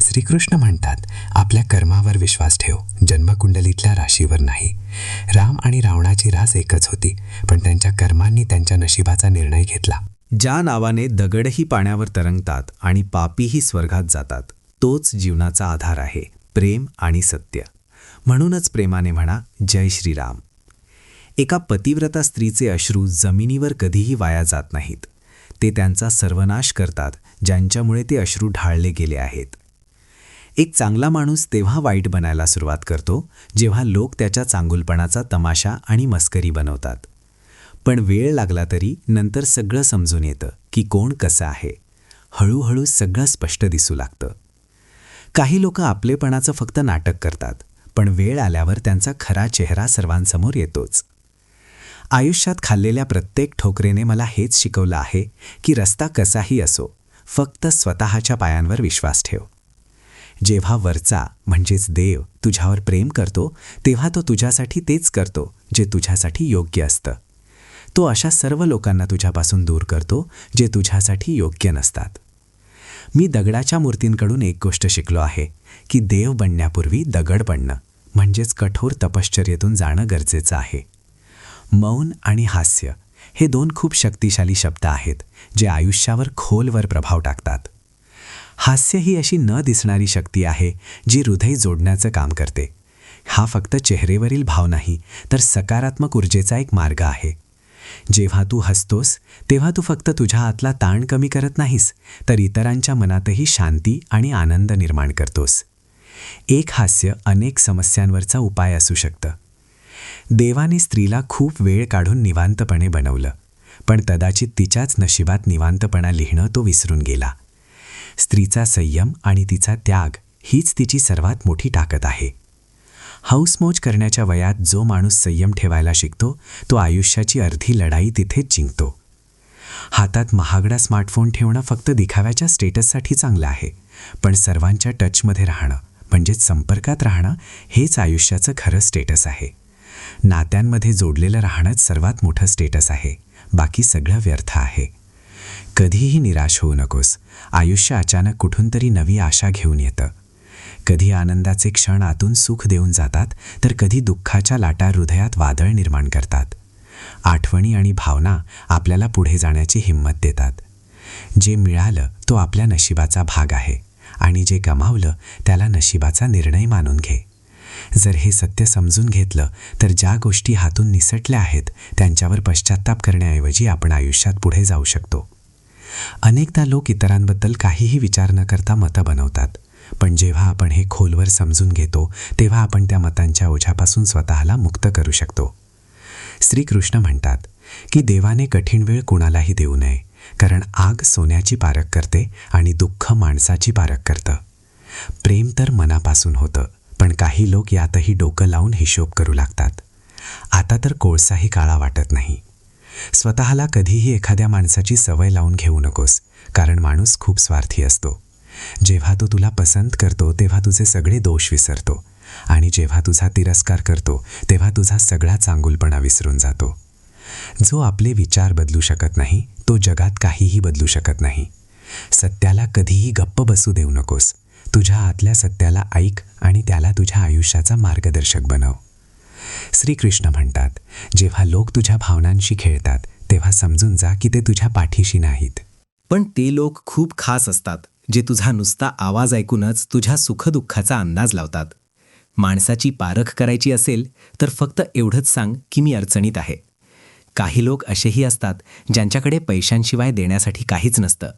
C: श्रीकृष्ण म्हणतात, आपल्या कर्मावर विश्वास ठेव, जन्मकुंडलीतल्या राशीवर नाही. राम आणि रावणाची रास एकच होती, पण त्यांच्या कर्मांनी त्यांच्या नशिबाचा निर्णय घेतला.
A: ज्या नावाने दगडही पाण्यावर तरंगतात आणि पापीही स्वर्गात जातात, तोच जीवनाचा आधार आहे, प्रेम आणि सत्य. म्हणूनच प्रेमाने म्हणा, जय श्रीराम. एका पतिव्रता स्त्रीचे अश्रू जमिनीवर कधीही वाया जात नाहीत. ते त्यांचा सर्वनाश करतात ज्यांच्यामुळे ते अश्रू ढाळले गेले आहेत. एक चांगला माणूस तेव्हा वाईट बनायला सुरुवात करतो जेव्हा लोक त्याच्या चांगुलपणाचा तमाशा आणि मस्करी बनवतात. पण वेळ लागला तरी नंतर सगळं समजून येतं की कोण कसं आहे. हळूहळू सगळं स्पष्ट दिसू लागतं. काही लोक आपलेपणाचं फक्त नाटक करतात, पण वेळ आल्यावर त्यांचा खरा चेहरा सर्वांसमोर येतोच. आयुष्यात खाल्लेल्या प्रत्येक ठोकरेने मला हेच शिकवलं आहे की रस्ता कसाही असो, फक्त स्वतःच्या पायांवर विश्वास ठेव. जेव्हा वरचा म्हणजेच देव तुझ्यावर प्रेम करतो, तेव्हा तो तुझ्यासाठी तेच करतो जे तुझ्यासाठी योग्य असतं. तो अशा सर्व लोकांना तुझ्यापासून दूर करतो जे तुझ्यासाठी योग्य नसतात. मी दगडाच्या मूर्तींकडून एक गोष्ट शिकलो आहे की देव बनण्यापूर्वी दगड बनणं म्हणजेच कठोर तपश्चर्येतून जाणं गरजेचं आहे. मौन आणि हास्य हे दोन खूप शक्तिशाली शब्द आहेत जे आयुष्यावर खोलवर प्रभाव टाकतात. हास्य ही अशी न दिसणारी शक्ती आहे जी हृदय जोडण्याचं काम करते. हा फक्त चेहरेवरील भाव नाही, तर सकारात्मक ऊर्जेचा एक मार्ग आहे. जेव्हा तू हसतोस तेव्हा तू फक्त तुझ्या आतला ताण कमी करत नाहीस, तर इतरांच्या मनातही शांती आणि आनंद निर्माण करतोस. एक हास्य अनेक समस्यांवरचा उपाय असू शकतं. देवाने स्त्रीला खूप वेळ काढून निवांतपणे बनवलं, पण कदाचित तिच्याच नशिबात निवांतपणा लिहिणं तो विसरून गेला. स्त्रीचा संयम आणि तिचा त्याग हीच तिची सर्वात मोठी ताकद आहे. हौसमौज करण्याच्या वयात जो माणूस संयम ठेवायला शिकतो, तो आयुष्याची अर्धी लढाई तिथेच जिंकतो. हातात महागडा स्मार्टफोन ठेवणं फक्त दिखाव्याच्या स्टेटससाठी चांगलं आहे, पण सर्वांच्या टचमध्ये राहणं म्हणजेच संपर्कात राहणं हेच आयुष्याचं खरं स्टेटस आहे. नात्यांमध्ये जोडलेलं राहणंच सर्वात मोठं स्टेटस आहे, बाकी सगळं व्यर्थ आहे. कधीही निराश होऊ नकोस. आयुष्य अचानक कुठून तरी नवी आशा घेऊन येतं. कधी आनंदाचे क्षण आतून सुख देऊन जातात, तर कधी दुःखाच्या लाटा हृदयात वादळ निर्माण करतात. आठवणी आणि भावना आपल्याला पुढे जाण्याची हिंमत देतात. जे मिळालं तो आपल्या नशिबाचा भाग आहे आणि जे गमावलं त्याला नशिबाचा निर्णय मानून घे. जर हे सत्य समजून घेतलं तर ज्या गोष्टी हातून निसटल्या आहेत त्यांच्यावर पश्चात्ताप करण्याऐवजी आपण आयुष्यात पुढे जाऊ शकतो. अनेकदा लोक इतरांबद्दल काहीही विचार न करता मतं बनवतात, पण जेव्हा आपण हे खोलवर समजून घेतो तेव्हा आपण त्या मतांच्या ओझ्यापासून स्वतःला मुक्त करू शकतो. श्रीकृष्ण म्हणतात की देवाने कठीण वेळ कोणालाही देऊ नये, कारण आग सोन्याची पारख करते आणि दुःख माणसाची पारख करतं. प्रेम तर मनापासून होतं, पण काही लोक यातही डोकं लावून हिशोब करू लागतात. आता तर कोळसाही काळा वाटत नाही. स्वतःला कधीही एखाद्या माणसाची सवय लावून घेऊ नकोस, कारण माणूस खूप स्वार्थी असतो. जेव्हा तो तुला पसंत करतो तेव्हा तुझे सगळे दोष विसरतो, आणि जेव्हा तुझा तिरस्कार करतो तेव्हा तुझा सगळा चांगुलपणा विसरून जातो. जो आपले विचार बदलू शकत नाही तो जगात काहीही बदलू शकत नाही. सत्याला कधीही गप्प बसू देऊ नकोस. तुझ्या आतल्या सत्याला ऐक आणि त्याला तुझ्या आयुष्याचा मार्गदर्शक बनव. श्रीकृष्ण म्हणतात, जेव्हा लोक तुझ्या भावनांशी खेळतात तेव्हा समजून जा की ते तुझ्या पाठीशी नाहीत. पण ते लोक खूप खास असतात जे तुझा नुसता आवाज ऐकूनच तुझ्या सुखदुःखाचा अंदाज लावतात. माणसाची पारख करायची असेल तर फक्त एवढंच सांग की मी अडचणीत आहे. काही लोक असेही असतात ज्यांच्याकडे पैशांशिवाय देण्यासाठी काहीच नसतं.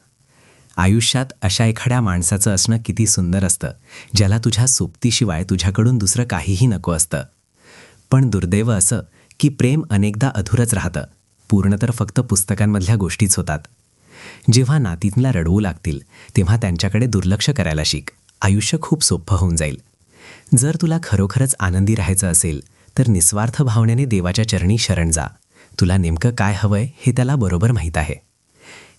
A: आयुष्यात अशा एखाद्या माणसाचं असणं किती सुंदर असतं, ज्याला तुझ्या सोबतीशिवाय तुझ्याकडून दुसरं काहीही नको असतं. पण दुर्दैव असं की प्रेम अनेकदा अधुरच राहतं. पूर्ण तर फक्त पुस्तकांमधल्या गोष्टीच होतात.
C: जेव्हा नाती तुला रडवू लागतील तेव्हा त्यांच्याकडे दुर्लक्ष करायला शिक. आयुष्य खूप सोपं होऊन जाईल. जर तुला खरोखरच आनंदी राहायचं असेल तर निस्वार्थ भावनेने देवाच्या चरणी शरण जा. तुला नेमकं काय हवंय हे त्याला बरोबर माहीत आहे.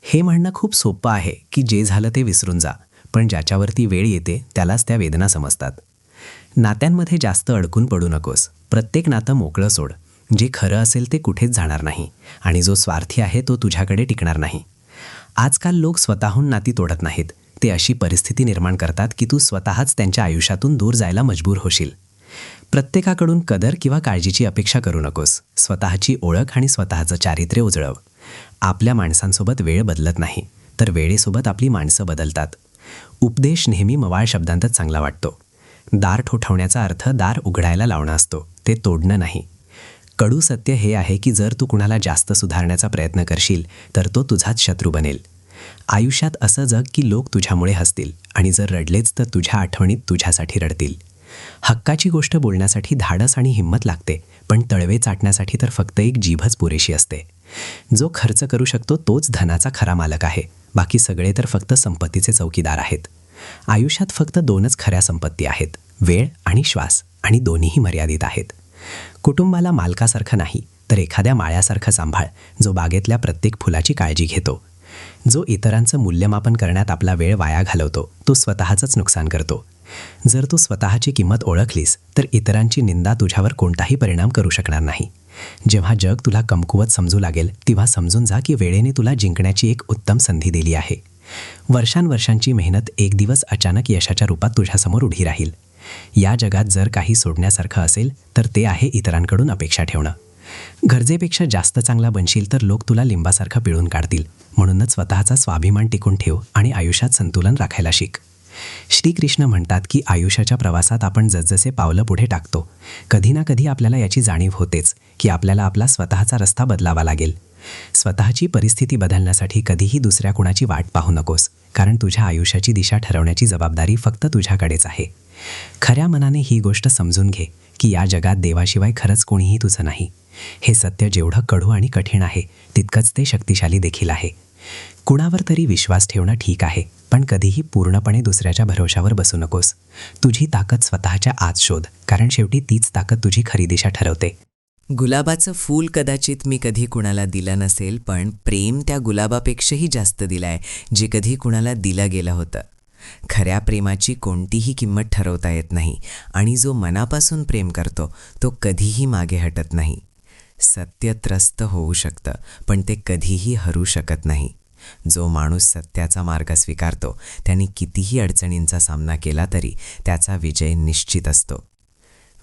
C: हे म्हणणं खूप सोपं आहे की जे झालं ते विसरून जा, पण ज्याच्यावरती वेळ येते त्यालाच त्या वेदना समजतात. नात्यांमध्ये जास्त अडकून पडू नकोस. प्रत्येक नातं मोकळं सोड. जे खरं असेल ते कुठेच जाणार नाही आणि जो स्वार्थी आहे तो तुझ्याकडे टिकणार नाही. आजकाल लोक स्वतःहून नाती तोडत नाहीत. ते अशी परिस्थिती निर्माण करतात की तू स्वतःच त्यांच्या आयुष्यातून दूर जायला मजबूर होशील. प्रत्येकाकडून कदर किंवा काळजीची अपेक्षा करू नकोस. स्वतःची ओळख आणि स्वतःचं चारित्र्य उजळव. आपल्या माणसांसोबत वेळ बदलत नाही, तर वेळेसोबत आपली माणसं बदलतात. उपदेश नेहमी मवाळ शब्दांतच चांगला वाटतो. दार ठोठावण्याचा अर्थ दार उघडायला लावणं असतो, ते तोडणं नाही. कडू सत्य हे आहे की जर तू कुणाला जास्त सुधारण्याचा प्रयत्न करशील तर तो तुझाच शत्रू बनेल. आयुष्यात असं जग की लोक तुझ्यामुळे हसतील आणि जर रडलेच तर तुझ्या आठवणीत तुझ्यासाठी रडतील. हक्काची गोष्ट बोलण्यासाठी धाडस आणि हिंमत लागते, पण तळवे चाटण्यासाठी तर फक्त एक जीभच पुरेशी असते. जो खर्च करू शकतो तोच धनाचा खरा मालक आहे. बाकी सगळे तर फक्त संपत्तीचे चौकीदार आहेत. आयुष्यात फक्त 2च खऱ्या संपत्ती आहेत, वेळ आणि श्वास, आणि दोन्हीही मर्यादित आहेत. कुटुंबाला मालकासारखं नाही तर एखाद्या माळ्यासारखं सांभाळ, जो बागेतल्या प्रत्येक फुलाची काळजी घेतो. जो इतरांचं मूल्यमापन करण्यात आपला वेळ वाया घालवतो तो स्वतःचंच नुकसान करतो. जर तू स्वतःची किंमत ओळखलीस तर इतरांची निंदा तुझ्यावर कोणताही परिणाम करू शकणार नाही. जेव्हा जग तुला कमकुवत समजू लागेल तेव्हा समजून जा की वेळेने तुला जिंकण्याची एक उत्तम संधी दिली आहे. वर्षांवर्षांची मेहनत एक दिवस अचानक यशाच्या रूपात तुझ्यासमोर उभी राहील. या जगात जर काही सोडण्यासारखं असेल तर ते आहे इतरांकडून अपेक्षा ठेवणं. गरजेपेक्षा जास्त चांगला बनशील तर लोक तुला लिंबासारखं पिळून काढतील. म्हणूनच स्वतःचा स्वाभिमान टिकून ठेव आणि आयुष्यात संतुलन राखायला शिक. श्रीकृष्ण म्हणतात की आयुष्याच्या प्रवासात आपण जसजसे पावलं पुढे टाकतो कधी ना कधी आपल्याला याची जाणीव होतेच की आपल्याला आपला स्वतःचा रस्ता बदलावा लागेल. स्वतःची परिस्थिती बदलण्यासाठी कधीही दुसऱ्या कुणाची वाट पाहू नकोस, कारण तुझ्या आयुष्याची दिशा ठरवण्याची जबाबदारी फक्त तुझ्याकडेच आहे. खऱ्या मनाने ही गोष्ट समजून घे की या जगात देवाशिवाय खरंच कोणीही तुझं नाही. हे सत्य जेवढं कडू आणि कठीण आहे तितकंच ते शक्तिशाली देखील आहे. कुणावर तरी विश्वास ठेवणं ठीक आहे, पण कधीही पूर्णपणे दुसऱ्याच्या भरोशावर बसू नकोस. तुझी ताकद स्वतःच्या आत शोध, कारण शेवटी तीच ताकद तुझी खरी दिशा ठरवते.
A: गुलाबाचं फूल कदाचित मी कधी कुणाला दिलं नसेल, पण प्रेम त्या गुलाबापेक्षाही जास्त दिलंय जे कधी कुणाला दिलं गेलं होतं. खऱ्या प्रेमाची कोणतीही किंमत ठरवता येत नाही आणि जो मनापासून प्रेम करतो तो कधीही मागे हटत नाही. सत्य त्रस्त होऊ शकतं, पण ते कधीही हरू शकत नाही. जो माणूस सत्याचा मार्ग स्वीकारतो त्यांनी कितीही अडचणींचा सामना केला तरी त्याचा विजय निश्चित असतो.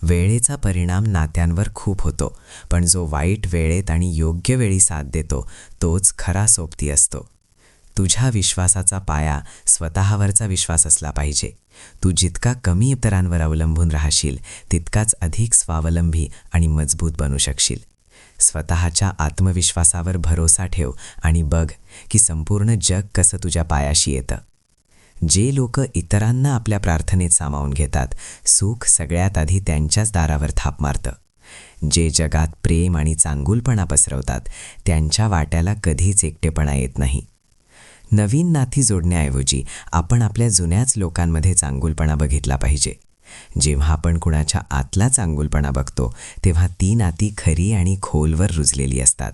A: वेळेचा परिणाम नात्यांवर खूप होतो, पण जो वाईट वेळेत आणि योग्य वेळी साथ देतो तोच खरा सोबती असतो. तुझ्या विश्वासाचा पाया स्वतःवरचा विश्वास असला पाहिजे. तू जितका कमी इतरांवर अवलंबून राहशील तितकाच अधिक स्वावलंबी आणि मजबूत बनू शकशील. स्वतःच्या आत्मविश्वासावर भरोसा ठेव आणि बघ की संपूर्ण जग कसं तुझ्या पायाशी येतं. जे लोक इतरांना आपल्या प्रार्थनेत सामावून घेतात, सुख सगळ्यात आधी त्यांच्याच दारावर थाप मारतं. जे जगात प्रेम आणि चांगुलपणा पसरवतात त्यांच्या वाट्याला कधीच एकटेपणा येत नाही. नवीन नाती जोडण्याऐवजी आपण आपल्या जुन्याच लोकांमध्ये चांगुलपणा बघितला पाहिजे. जेव्हा आपण कुणाच्या आतला चांगुलपणा बघतो तेव्हा ती नाती खरी आणि खोलवर रुजलेली असतात.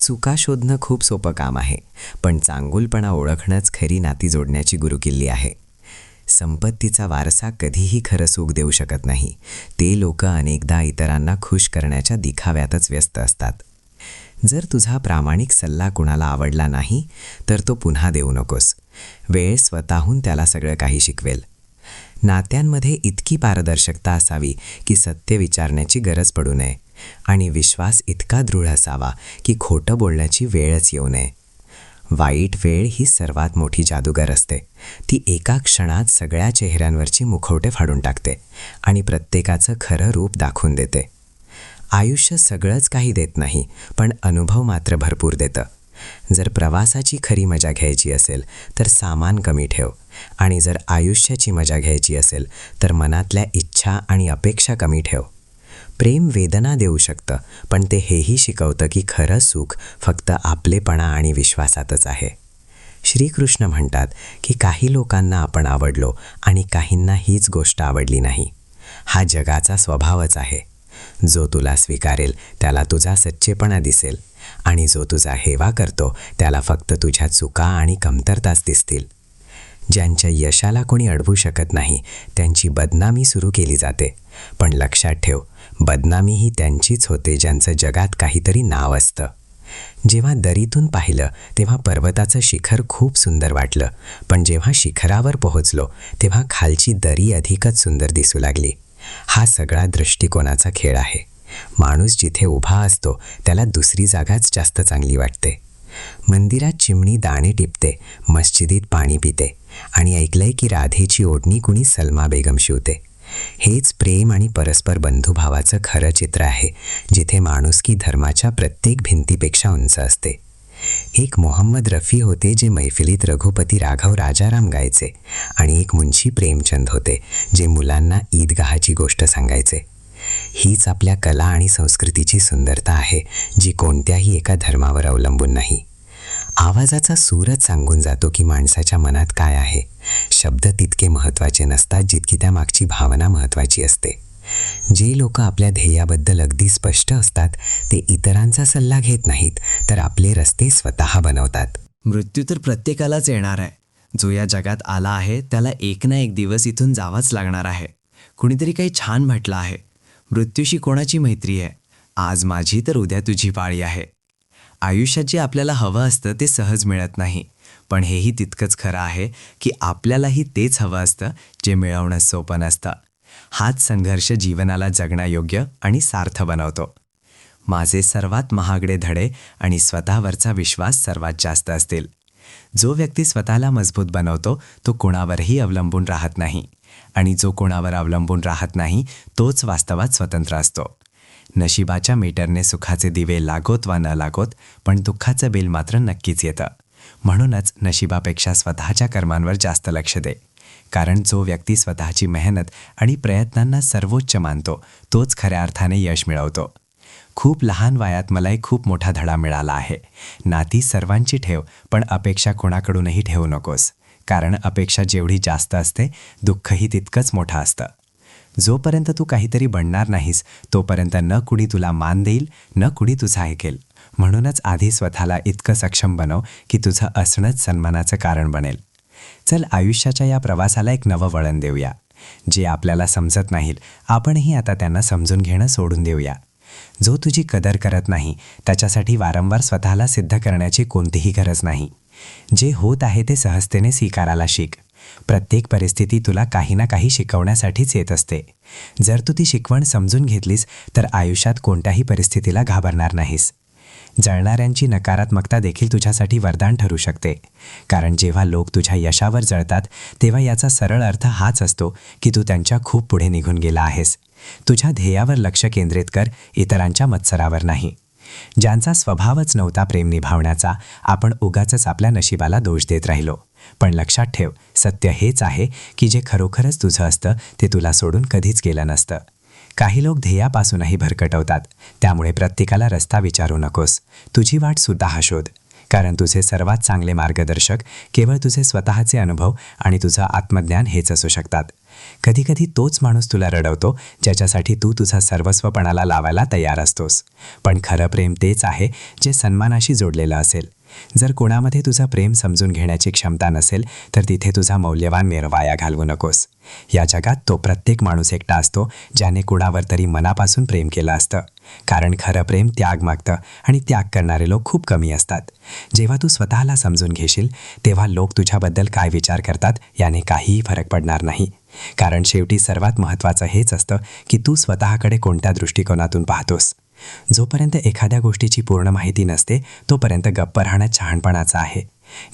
A: चुका शोधणं खूप सोपं काम आहे, पण चांगुलपणा ओळखणंच खरी नाती जोडण्याची गुरुकिल्ली आहे. संपत्तीचा वारसा कधीही खरं सुख देऊ शकत नाही. ते लोक अनेकदा इतरांना खुश करण्याच्या दिखाव्यातच व्यस्त असतात. जर तुझा प्रामाणिक सल्ला कुणाला आवडला नाही तर तो पुन्हा देऊ नकोस. वेळ स्वतःहून त्याला सगळं काही शिकवेल. नात्यांमध्ये इतकी पारदर्शकता असावी की सत्य विचारण्याची गरज पडू नये आणि विश्वास इतका दृढ असावा की खोटं बोलण्याची वेळच येऊ नये. वाईट वेळ ही सर्वात मोठी जादूगर असते. ती एका क्षणात सगळ्या चेहऱ्यांवरची मुखवटे फाडून टाकते आणि प्रत्येकाचं खरं रूप दाखवून देते. आयुष्य सगळंच काही देत नाही, पण अनुभव मात्र भरपूर देतं. जर प्रवासाची खरी मजा घ्यायची असेल तर सामान कमी ठेव, आणि जर आयुष्याची मजा घ्यायची असेल तर मनातल्या इच्छा आणि अपेक्षा कमी ठेव. प्रेम वेदना देऊ शकतं, पण ते हेही शिकवतं की खरं सुख फक्त आपलेपणा आणि विश्वासातच आहे.
C: श्रीकृष्ण म्हणतात की काही लोकांना आपण आवडलो आणि काहींना हीच गोष्ट आवडली नाही. हा जगाचा स्वभावच आहे. जो तुला स्वीकारेल त्याला तुझा सच्चेपणा दिसेल आणि जो तुझा हेवा करतो त्याला फक्त तुझ्या चुका आणि कमतरताच दिसतील. ज्यांच्या यशाला कोणी अडवू शकत नाही त्यांची बदनामी सुरू केली जाते. पण लक्षात ठेव, बदनामी ही त्यांचीच होते ज्यांचं जगात काहीतरी नाव असतं. जेव्हा दरीतून पाहिलं तेव्हा पर्वताचं शिखर खूप सुंदर वाटलं, पण जेव्हा शिखरावर पोहोचलो तेव्हा खालची दरी अधिकच सुंदर दिसू लागली. हा सगळा दृष्टिकोनाचा खेळ आहे. माणूस जिथे उभा असतो त्याला दुसरी जागाच जास्त चांगली वाटते. मंदिरात चिमणी दाणे टिपते, मस्जिदीत पाणी पिते आणि ऐकलंय की राधेची ओढणी कुणी सलमा बेगम शिवते. हेच प्रेम आणि परस्पर बंधुभावाचं खरं चित्र आहे, जिथे माणुसकी धर्माच्या प्रत्येक भिंतीपेक्षा उंच असते. एक मोहम्मद रफी होते जे मैफिलीत रघुपती राघव राजाराम गायचे आणि एक मुंशी प्रेमचंद होते जे मुलांना ईदगाहाची गोष्ट सांगायचे. हीच आपल्या कला आणि संस्कृतीची सुंदरता आहे, जी कोणत्याही एका धर्मावर अवलंबून नाही. आवाजाचा सूरच सांगून जातो की माणसाच्या मनात काय आहे. शब्द तितके महत्त्वाचे नसतात जितकी त्यामागची भावना महत्त्वाची असते. जे लोक आपल्या ध्येयाबद्दल अगदी स्पष्ट असतात ते इतरांचा सल्ला घेत नाहीत, तर आपले रस्ते स्वतः बनवतात.
A: मृत्यू तर प्रत्येकालाच येणार आहे. जो या जगात आला आहे त्याला एक ना एक दिवस इथून जावंच लागणार आहे. कुणीतरी काही छान म्हटलं आहे, मृत्यूशी कोणाची मैत्री आहे, आज माझी तर उद्या तुझी पाळी आहे. आयुष्यात जे आपल्याला हवं असतं ते सहज मिळत नाही, पण हेही तितकंच खरं आहे की आपल्यालाही तेच हवं असतं जे मिळवणं सोपं नसतं. हाच संघर्ष जीवनाला जगण्यायोग्य आणि सार्थ बनवतो. माझे सर्वात महागडे धडे आणि स्वतःवरचा विश्वास सर्वात जास्त असतील. जो व्यक्ती स्वतःला मजबूत बनवतो तो कोणावरही अवलंबून राहत नाही, आणि जो कोणावर अवलंबून राहत नाही तोच वास्तवात स्वतंत्र असतो. नशिबाच्या मीटरने सुखाचे दिवे लागोत वा न लागोत, पण दुःखाचं बिल मात्र नक्कीच येतं. म्हणूनच नशिबापेक्षा स्वतःच्या कर्मांवर जास्त लक्ष दे, कारण जो व्यक्ती स्वतःची मेहनत आणि प्रयत्नांना सर्वोच्च मानतो तोच खऱ्या अर्थाने यश मिळवतो. खूप लहान वयात मला एक खूप मोठा धडा मिळाला आहे. नाती सर्वांची ठेव, पण अपेक्षा कोणाकडूनही ठेवू नकोस, कारण अपेक्षा जेवढी जास्त असते दुःखही तितकंच मोठं असतं. जोपर्यंत तू काहीतरी बनणार नाहीस तोपर्यंत न कुणी तुला मान देईल, न कुणी तुझं ऐकेल. म्हणूनच आधी स्वतःला इतकं सक्षम बनव की तुझं असणंच सन्मानाचं कारण बनेल. चल आयुष्याच्या या प्रवासाला एक नवं वळण देऊया. जे आपल्याला समजत नाहीत आपणही आता त्यांना समजून घेणं सोडून देऊया. जो तुझी कदर करत नाही त्याच्यासाठी वारंवार स्वतःला सिद्ध करण्याची कोणतीही गरज नाही. जे होत आहे ते सहजतेने स्वीकारायला शिक. प्रत्येक परिस्थिती तुला काही ना काही शिकवण्यासाठीच येत असते. जर तू ती शिकवण समजून घेतलीस तर आयुष्यात कोणत्याही परिस्थितीला घाबरणार नाहीस. जळणाऱ्यांची नकारात्मकता देखील तुझ्यासाठी वरदान ठरू शकते, कारण जेव्हा लोक तुझ्या यशावर जळतात तेव्हा याचा सरळ अर्थ हाच असतो की तू त्यांच्या खूप पुढे निघून गेला आहेस. तुझ्या ध्येयावर लक्ष केंद्रित कर, इतरांच्या मत्सरावर नाही. ज्यांचा स्वभावच नव्हता प्रेम निभावण्याचा, आपण उगाचच आपल्या नशिबाला दोष देत राहिलो. पण लक्षात ठेव, सत्य हेच आहे की जे खरोखरच तुझं असतं ते तुला सोडून कधीच गेलं नसतं. काही लोक ध्येयापासूनही भरकटवतात, त्यामुळे प्रत्येकाला रस्ता विचारू नकोस. तुझी वाट स्वतः शोध, कारण तुझे सर्वात चांगले मार्गदर्शक केवळ तुझे स्वतःचे अनुभव आणि तुझं आत्मज्ञान हेच असू शकतात. कधीकधी तोच माणूस तुला रडवतो ज्याच्यासाठी तू तुझा सर्वस्वपणाला लावायला तयार असतोस. पण खरं प्रेम तेच आहे जे सन्मानाशी जोडलेलं असेल. जर कोणामध्ये तुझं प्रेम समजून घेण्याची क्षमता नसेल तर तिथे तुझा मौल्यवान वेळ वाया घालवू नकोस. या जगात तो प्रत्येक माणूस एकटा असतो ज्याने कुणावर तरी मनापासून प्रेम केलं असतं, कारण खरं प्रेम त्याग मागतं आणि त्याग करणारे लोक खूप कमी असतात. जेव्हा तू स्वतःला समजून घेशील तेव्हा लोक तुझ्याबद्दल काय विचार करतात याने काहीही फरक पडणार नाही, कारण शेवटी सर्वात महत्त्वाचं हेच असतं की तू स्वतःकडे कोणत्या दृष्टिकोनातून पाहतोस. जोपर्यंत एखाद्या गोष्टीची पूर्ण माहिती नसते तोपर्यंत गप्प राहणं शहाणपणाचं आहे.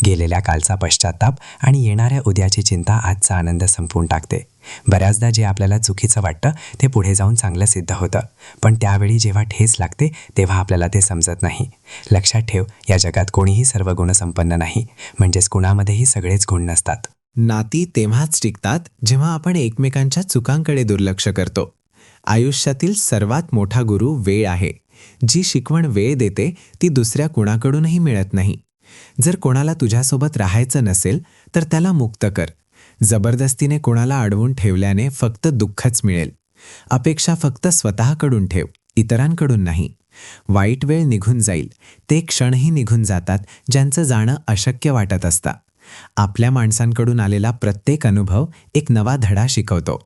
A: गेलेल्या कालचा पश्चाताप आणि येणाऱ्या उद्याची चिंता आजचा आनंद संपवून टाकते. बऱ्याचदा जे आपल्याला चुकीचं वाटतं ते पुढे जाऊन चांगलं सिद्ध होतं, पण त्यावेळी जेव्हा ठेस लागते तेव्हा आपल्याला ते समजत नाही. लक्षात ठेव, या जगात कोणीही सर्व गुणसंपन्न नाही, म्हणजेच कुणामध्येही सगळेच गुण नसतात.
D: नाती तेव्हाच टिकतात जेव्हा आपण एकमेकांच्या चुकांकडे दुर्लक्ष करतो. आयुष्यातील सर्वात मोठा गुरु वेळ आहे. जी शिकवण वेळ देते ती दुसऱ्या कुणाकडूनही मिळत नाही. जर कोणाला तुझ्यासोबत राहायचं नसेल तर त्याला मुक्त कर. जबरदस्तीने कोणाला अडवून ठेवल्याने फक्त दुःखच मिळेल. अपेक्षा फक्त स्वतःकडून ठेव, इतरांकडून नाही. वाईट वेळ निघून जाईल, ते क्षणही निघून जातात ज्यांचं जाणं अशक्य वाटत असतं. आपल्या माणसांकडून आलेला प्रत्येक अनुभव एक नवा धडा शिकवतो.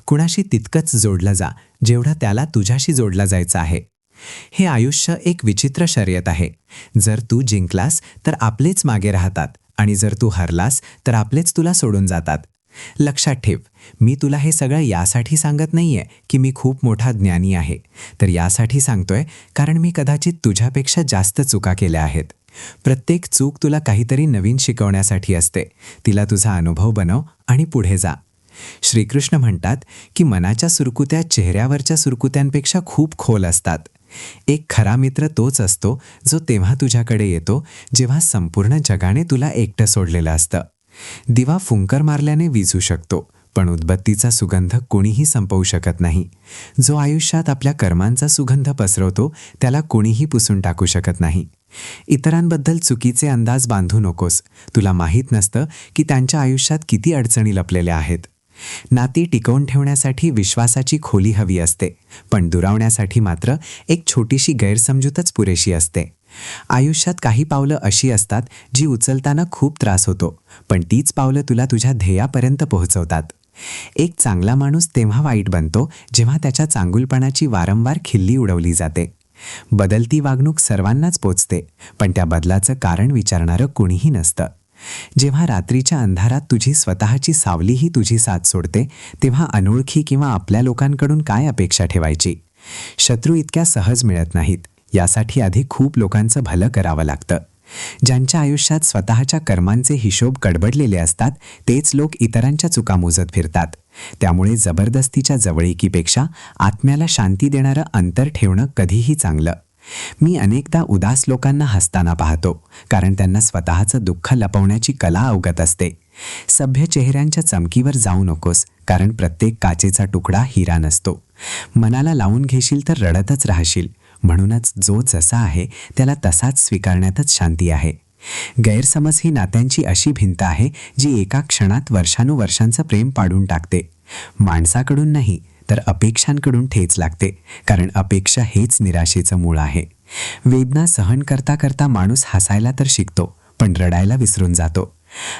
D: कुणाशी तितकंच जोडला जा जेवढं त्याला तुझ्याशी जोडला जायचं आहे. हे आयुष्य एक विचित्र शर्यत आहे. जर तू जिंकलास तर आपलेच मागे राहतात आणि जर तू हरलास तर आपलेच तुला सोडून जातात. लक्षात ठेव, मी तुला हे सगळं यासाठी सांगत नाहीये की मी खूप मोठा ज्ञानी आहे, तर यासाठी सांगतोय कारण मी कदाचित तुझ्यापेक्षा जास्त चुका केल्या आहेत. प्रत्येक चूक तुला काहीतरी नवीन शिकवण्यासाठी असते. तिला तुझा अनुभव बनव आणि पुढे जा. श्रीकृष्ण म्हणतात की मनाच्या सुरकुत्या चेहऱ्यावरच्या सुरकुत्यांपेक्षा खूप खोल असतात. एक खरा मित्र तोच असतो जो तेव्हा तुझ्याकडे येतो जेव्हा संपूर्ण जगाने तुला एकटं सोडलेलं असतं. दिवा फुंकर मारल्याने विझू शकतो, पण उदबत्तीचा सुगंध कोणीही संपवू शकत नाही. जो आयुष्यात आपल्या कर्मांचा सुगंध पसरवतो त्याला कोणीही पुसून टाकू शकत नाही. इतरांबद्दल चुकीचे अंदाज बांधू नकोस. तुला माहीत नसतं की त्यांच्या आयुष्यात किती अडचणी लपलेल्या आहेत. नाती टिकवून ठेवण्यासाठी विश्वासाची खोली हवी असते, पण दुरावण्यासाठी मात्र एक छोटीशी गैरसमजूतच पुरेशी असते. आयुष्यात काही पावलं अशी असतात जी उचलताना खूप त्रास होतो, पण तीच पावलं तुला तुझ्या ध्येयापर्यंत पोहोचवतात. एक चांगला माणूस तेव्हा वाईट बनतो जेव्हा त्याच्या चांगुलपणाची वारंवार खिल्ली उडवली जाते. बदलती वागणूक सर्वांनाच पोचते, पण त्या बदलाचं कारण विचारणारं कोणीही नसतं. जेव्हा रात्रीच्या अंधारात तुझी स्वतःची सावलीही तुझी साथ सोडते, तेव्हा अनोळखी किंवा आपल्या लोकांकडून काय अपेक्षा ठेवायची? शत्रू इतक्या सहज मिळत नाहीत. यासाठी आधी खूप लोकांचं भलं करावं लागतं. ज्यांच्या आयुष्यात स्वतःच्या कर्मांचे हिशोब गडबडलेले असतात तेच लोक इतरांच्या चुका मोजत फिरतात. त्यामुळे जबरदस्तीच्या जवळीकीपेक्षा आत्म्याला शांती देणारं अंतर ठेवणं कधीही चांगलं. मी अनेकदा उदास लोकांना हसताना पाहतो, कारण त्यांना स्वतःचं दुःख लपवण्याची कला अवगत असते. सभ्य चेहऱ्यांच्या चमकीवर जाऊ नकोस, कारण प्रत्येक काचेचा तुकडा हिरा नसतो. मनाला लावून घेशील तर रडतच राहशील. म्हणूनच जो जसा आहे त्याला तसाच स्वीकारण्यातच शांती आहे. गैरसमज ही नात्यांची अशी भिंत आहे जी एका क्षणात वर्षानुवर्षांचं प्रेम पाडून टाकते. माणसाकडून नाही तर अपेक्षांकडून ठेच लागते, कारण अपेक्षा हेच निराशेचं मूळ आहे. वेदना सहन करता करता माणूस हसायला तर शिकतो, पण रडायला विसरून जातो.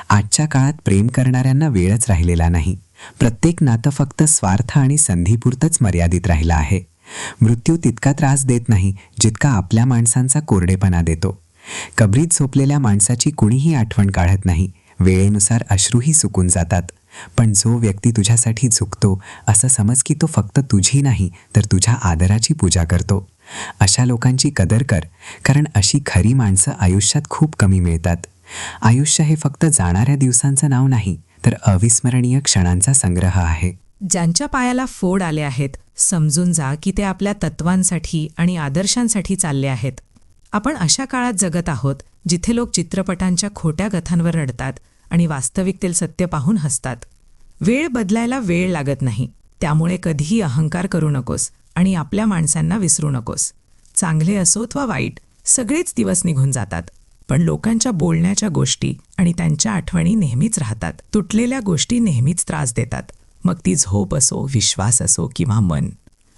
D: आजच्या काळात प्रेम करणाऱ्यांना वेळच राहिलेला नाही. प्रत्येक नातं फक्त स्वार्थ आणि संधीपुरतंच मर्यादित राहिलं आहे. मृत्यू तितका त्रास देत नाही जितका आपल्या माणसांचा कोरडेपणा देतो. कबरीत झोपलेल्या माणसाची कुणीही आठवण काढत नाही. वेळेनुसार अश्रूही सुकून जातात. पण जो व्यक्ती तुझ्यासाठी झुकतो, असं समज की तो फक्त तुझी नाही तर तुझ्या आदराची पूजा करतो. अशा लोकांची कदर कर, कारण अशी खरी माणसं आयुष्यात खूप कमी मिळतात. आयुष्य हे फक्त जाणाऱ्या दिवसांचं नाव नाही, तर अविस्मरणीय क्षणांचा संग्रह आहे.
E: ज्यांच्या पायाला फोड आले आहेत, समजून जा की ते आपल्या तत्वांसाठी आणि आदर्शांसाठी चालले आहेत. आपण अशा काळात जगत आहोत जिथे लोक चित्रपटांच्या खोट्या कथांवर रडतात आणि वास्तविकतेल सत्य पाहून हसतात. वेळ बदलायला वेळ लागत नाही, त्यामुळे कधीही अहंकार करू नकोस आणि आपल्या माणसांना विसरू नकोस. चांगले असोत वा वाईट, सगळेच दिवस निघून जातात, पण लोकांच्या बोलण्याच्या गोष्टी आणि त्यांच्या आठवणी नेहमीच राहतात. तुटलेल्या गोष्टी नेहमीच त्रास देतात, मग ती झोप असो, विश्वास असो किंवा मन.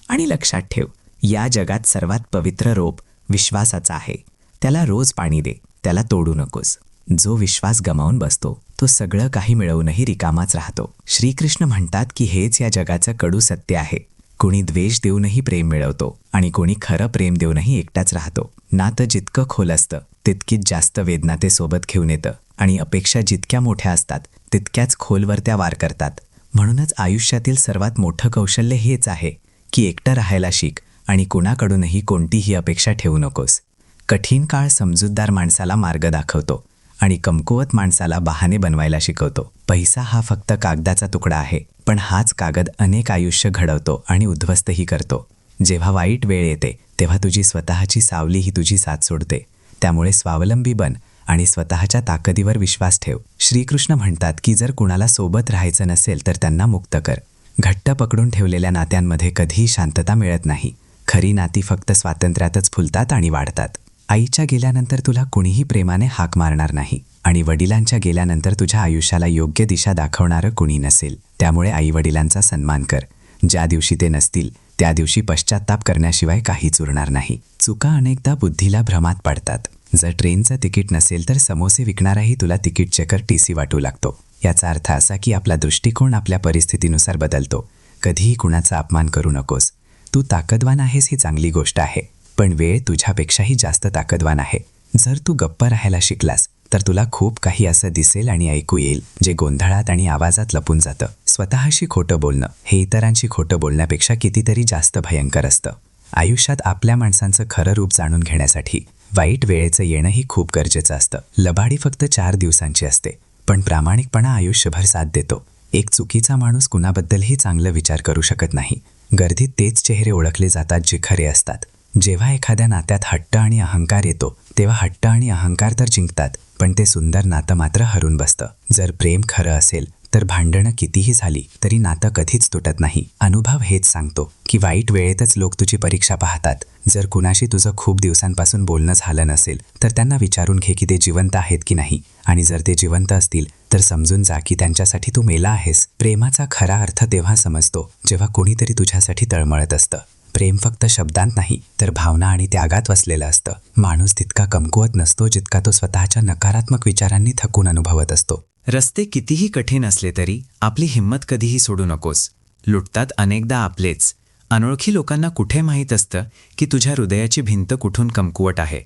E: आणि लक्षात ठेव, या जगात सर्वात पवित्र रोप विश्वासाचा आहे. त्याला रोज पाणी दे, त्याला तोडू नकोस. जो विश्वास गमावून बसतो तो सगळं काही मिळवूनही रिकामाच राहतो. श्रीकृष्ण म्हणतात की हेच या जगाचं कडू सत्य आहे. कोणी द्वेष देऊनही प्रेम मिळवतो आणि कोणी खरं प्रेम देऊनही एकटाच राहतो. नातं जितकं खोल असतं तितकीच जास्त वेदना ते सोबत घेऊन येतं, आणि अपेक्षा जितक्या मोठ्या असतात तितक्याच खोलवर त्या वार करतात. म्हणूनच आयुष्यातील सर्वात मोठं कौशल्य हेच आहे की एकटं राहायला शिक आणि कोणाकडूनही कोणतीही अपेक्षा ठेवू नकोस. कठीण काळ समजूतदार माणसाला मार्ग दाखवतो आणि कमकुवत माणसाला बहाणे बनवायला शिकवतो. पैसा हा फक्त कागदाचा तुकडा आहे, पण हाच कागद अनेक आयुष्य घडवतो आणि उद्ध्वस्तही करतो. जेव्हा वाईट वेळ येते तेव्हा तुझी स्वतःची सावली ही तुझी साथ सोडते. त्यामुळे स्वावलंबी बन आणि स्वतःच्या ताकदीवर विश्वास ठेव. श्रीकृष्ण म्हणतात की जर कुणाला सोबत राहायचं नसेल तर त्यांना मुक्त कर. घट्ट पकडून ठेवलेल्या नात्यांमध्ये कधीही शांतता मिळत नाही. खरी नाती फक्त स्वातंत्र्यातच फुलतात आणि वाढतात.
B: आईच्या गेल्यानंतर तुला कुणीही प्रेमाने हाक मारणार नाही आणि वडिलांच्या गेल्यानंतर तुझ्या आयुष्याला योग्य दिशा दाखवणारं कुणी नसेल. त्यामुळे आईवडिलांचा सन्मान कर. ज्या दिवशी ते नसतील त्या दिवशी पश्चात्ताप करण्याशिवाय काहीच उरणार नाही. चुका अनेकदा बुद्धीला भ्रमात पाडतात. जर ट्रेनचं तिकीट नसेल तर समोसे विकणाराही तुला तिकीट चेकर टीसी वाटू लागतो. याचा अर्थ असा की आपला दृष्टिकोन आपल्या परिस्थितीनुसार बदलतो. कधीही कुणाचा अपमान करू नकोस. तू ताकदवान आहेस ही चांगली गोष्ट आहे, पण वेळ तुझ्यापेक्षाही जास्त ताकदवान आहे. जर तू गप्प राहायला शिकलास तर तुला खूप काही असं दिसेल आणि ऐकू येईल जे गोंधळात आणि आवाजात लपून जातं. स्वतःशी खोटं बोलणं हे इतरांशी खोटं बोलण्यापेक्षा कितीतरी जास्त भयंकर असतं. आयुष्यात आपल्या माणसांचं खरं रूप जाणून घेण्यासाठी वाईट वेळेचं येणंही खूप गरजेचं असतं. लबाडी फक्त 4 दिवसांची असते, पण प्रामाणिकपणा आयुष्यभर साथ देतो. एक चुकीचा माणूस कुणाबद्दलही चांगलं विचार करू शकत नाही. गर्दीत तेच चेहरे ओळखले जातात जे खरे असतात. जेव्हा एखाद्या नात्यात हट्ट आणि अहंकार येतो तेव्हा हट्ट आणि अहंकार तर जिंकतात, पण ते सुंदर नातं मात्र हरून बसतं. जर प्रेम खरं असेल तर भांडणं कितीही झाली तरी नातं कधीच तुटत नाही. अनुभव हेच सांगतो की वाईट वेळेतच लोक तुझी परीक्षा पाहतात. जर कुणाशी तुझं खूप दिवसांपासून बोलणं झालं नसेल तर त्यांना विचारून घे की ते जिवंत आहेत की नाही, आणि जर ते जिवंत असतील तर समजून जा की त्यांच्यासाठी तू मेला आहेस. प्रेमाचा खरा अर्थ तेव्हा समजतो जेव्हा कोणीतरी तुझ्यासाठी तळमळत असतं. प्रेम फक्त शब्दांत नाही तर भावना आणि त्यागात वसलेलं असतं. माणूस तितका कमकुवत नसतो जितका तो स्वतःच्या नकारात्मक विचारांनी थकून अनुभवत असतो.
D: रस्ते कितीही कठीण असले तरी आपली हिंमत कधीही सोडू नकोस. लुटतात अनेकदा आपलेच. अनोळखी लोकांना कुठे माहीत असतं की तुझ्या हृदयाची भिंत कुठून कमकुवट आहे.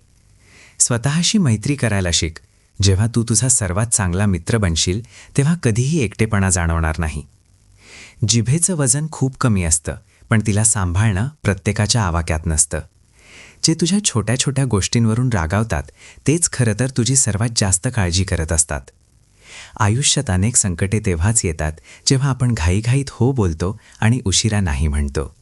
D: स्वतःशी मैत्री करायला शिक. जेव्हा तू तुझा सर्वात चांगला मित्र बनशील तेव्हा कधीही एकटेपणा जाणवणार नाही. जिभेचं वजन खूप कमी असतं, पण तिला सांभाळणं प्रत्येकाच्या आवाक्यात नसतं. जे तुझ्या छोट्या छोट्या गोष्टींवरून रागावतात तेच खरं तर तुझी सर्वात जास्त काळजी करत असतात. आयुष्यात अनेक संकटे तेव्हाच येतात जेव्हा आपण घाईघाईत हो बोलतो आणि उशिरा नाही म्हणतो.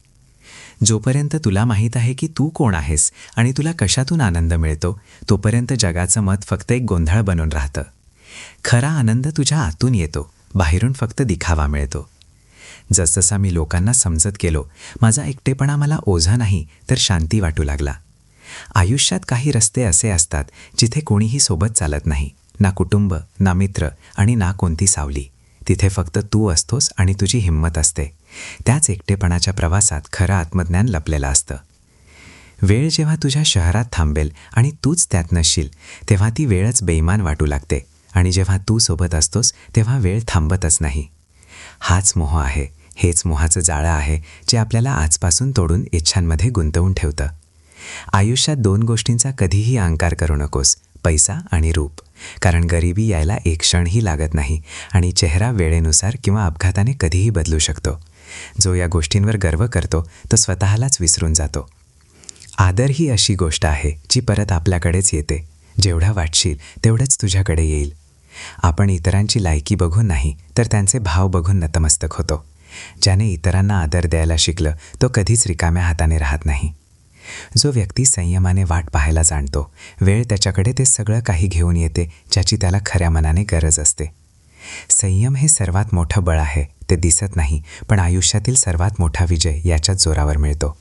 D: जोपर्यंत तुला माहीत आहे की तू कोण आहेस आणि तुला कशातून आनंद मिळतो, तोपर्यंत जगाचं मत फक्त एक गोंधळ बनून राहतं. खरा आनंद तुझ्या आतून येतो, बाहेरून फक्त दिखावा मिळतो. जसजसा मी लोकांना समजत गेलो, माझा एकटेपणा मला ओझा नाही तर शांती वाटू लागला. आयुष्यात काही रस्ते असे असतात जिथे कोणीही सोबत चालत नाही. ना कुटुंब, ना मित्र आणि ना कोणती सावली. तिथे फक्त तू असतोस आणि तुझी हिंमत असते. त्याच एकटेपणाच्या प्रवासात खरं आत्मज्ञान लपलेलं असतं. वेळ जेव्हा तुझ्या शहरात थांबेल आणि तूच त्यात नसशील तेव्हा ती वेळच बेईमान वाटू लागते, आणि जेव्हा तू सोबत असतोस तेव्हा वेळ थांबतच नाही. हाच मोह आहे, हेच मोहाचं जाळं आहे जे आपल्याला आजपासून तोडून इच्छांमध्ये गुंतवून ठेवतं. आयुष्यात 2 गोष्टींचा कधीही अहंकार करू नकोस, पैसा आणि रूप. कारण गरिबी यायला एक क्षणही लागत नाही आणि चेहरा वेळेनुसार किंवा अपघाताने कधीही बदलू शकतो. जो या गोष्टींवर गर्व करतो तो स्वतःलाच विसरून जातो. आदर ही अशी गोष्ट आहे जी परत आपल्याकडेच येते. जेवढा वाटशील तेवढंच तुझ्याकडे येईल. आपण इतरांची लायकी बघून नाही तर त्यांचे भाव बघून नतमस्तक होतो. ज्याने इतरांना आदर द्यायला शिकलं तो कधीच रिकाम्या हाताने राहत नाही. जो व्यक्ती संयमाने वाट पाहायला जाणतो, वेळ त्याच्याकडे ते सगळं काही घेऊन येते ज्याची त्याला खऱ्या मनाने गरज असते. संयम हे सर्वात मोठं बळ आहे. ते दिसत नाही, पण आयुष्यातील सर्वात मोठा विजय याच्याच जोरावर मिळतो.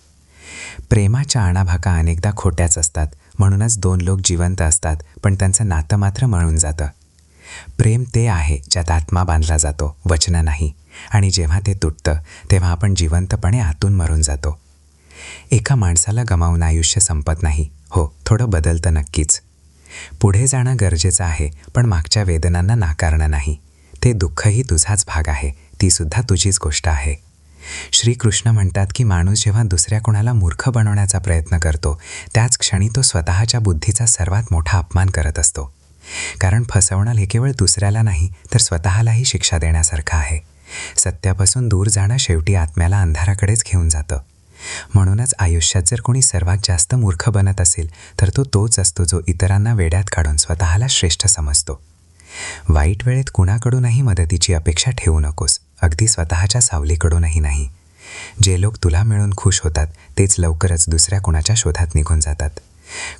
D: प्रेमाच्या आणाभाका अनेकदा खोट्याच असतात. म्हणूनच 2 लोक जिवंत असतात पण त्यांचं नातं मात्र मळून जातं. प्रेम ते आहे ज्यात आत्मा बांधला जातो, वचनं नाही. आणि जेव्हा ते तुटतं तेव्हा आपण जिवंतपणे आतून मरून जातो. एका माणसाला गमावून आयुष्य संपत नाही. हो, थोडं बदलतं नक्कीच. पुढे जाणं गरजेचं आहे, पण मागच्या वेदनांना नाकारणं नाही. ते दुःखही तुझाच भाग आहे, ती सुद्धा तुझीच गोष्ट आहे. श्रीकृष्ण म्हणतात की माणूस जेव्हा दुसऱ्या कोणाला मूर्ख बनवण्याचा प्रयत्न करतो त्याच क्षणी तो स्वतःच्या बुद्धीचा सर्वात मोठा अपमान करत असतो. कारण फसवणं हे केवळ दुसऱ्याला नाही तर स्वतःलाही शिक्षा देण्यासारखं आहे. सत्यापासून दूर जाणं शेवटी आत्म्याला अंधाराकडेच घेऊन जातं. म्हणूनच आयुष्यात जर कोणी सर्वात जास्त मूर्ख बनत असेल तर तो तोच असतो जो इतरांना वेड्यात काढून स्वतःला श्रेष्ठ समजतो. वाईट वेळेत कुणाकडूनही मदतीची अपेक्षा ठेवू नकोस, अगदी स्वतःच्या सावलीकडूनही नाही. जे लोक तुला मिळून खुश होतात तेच लवकरच दुसऱ्या कुणाच्या शोधात निघून जातात.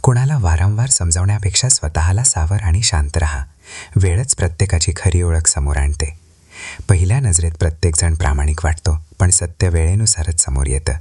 D: कोणाला वारंवार समजावण्यापेक्षा स्वतःला सावर आणि शांत राहा. वेळच प्रत्येकाची खरी ओळख समोर आणते. पहिल्या नजरेत प्रत्येकजण प्रामाणिक वाटतो, पण सत्य वेळेनुसारच समोर येतं.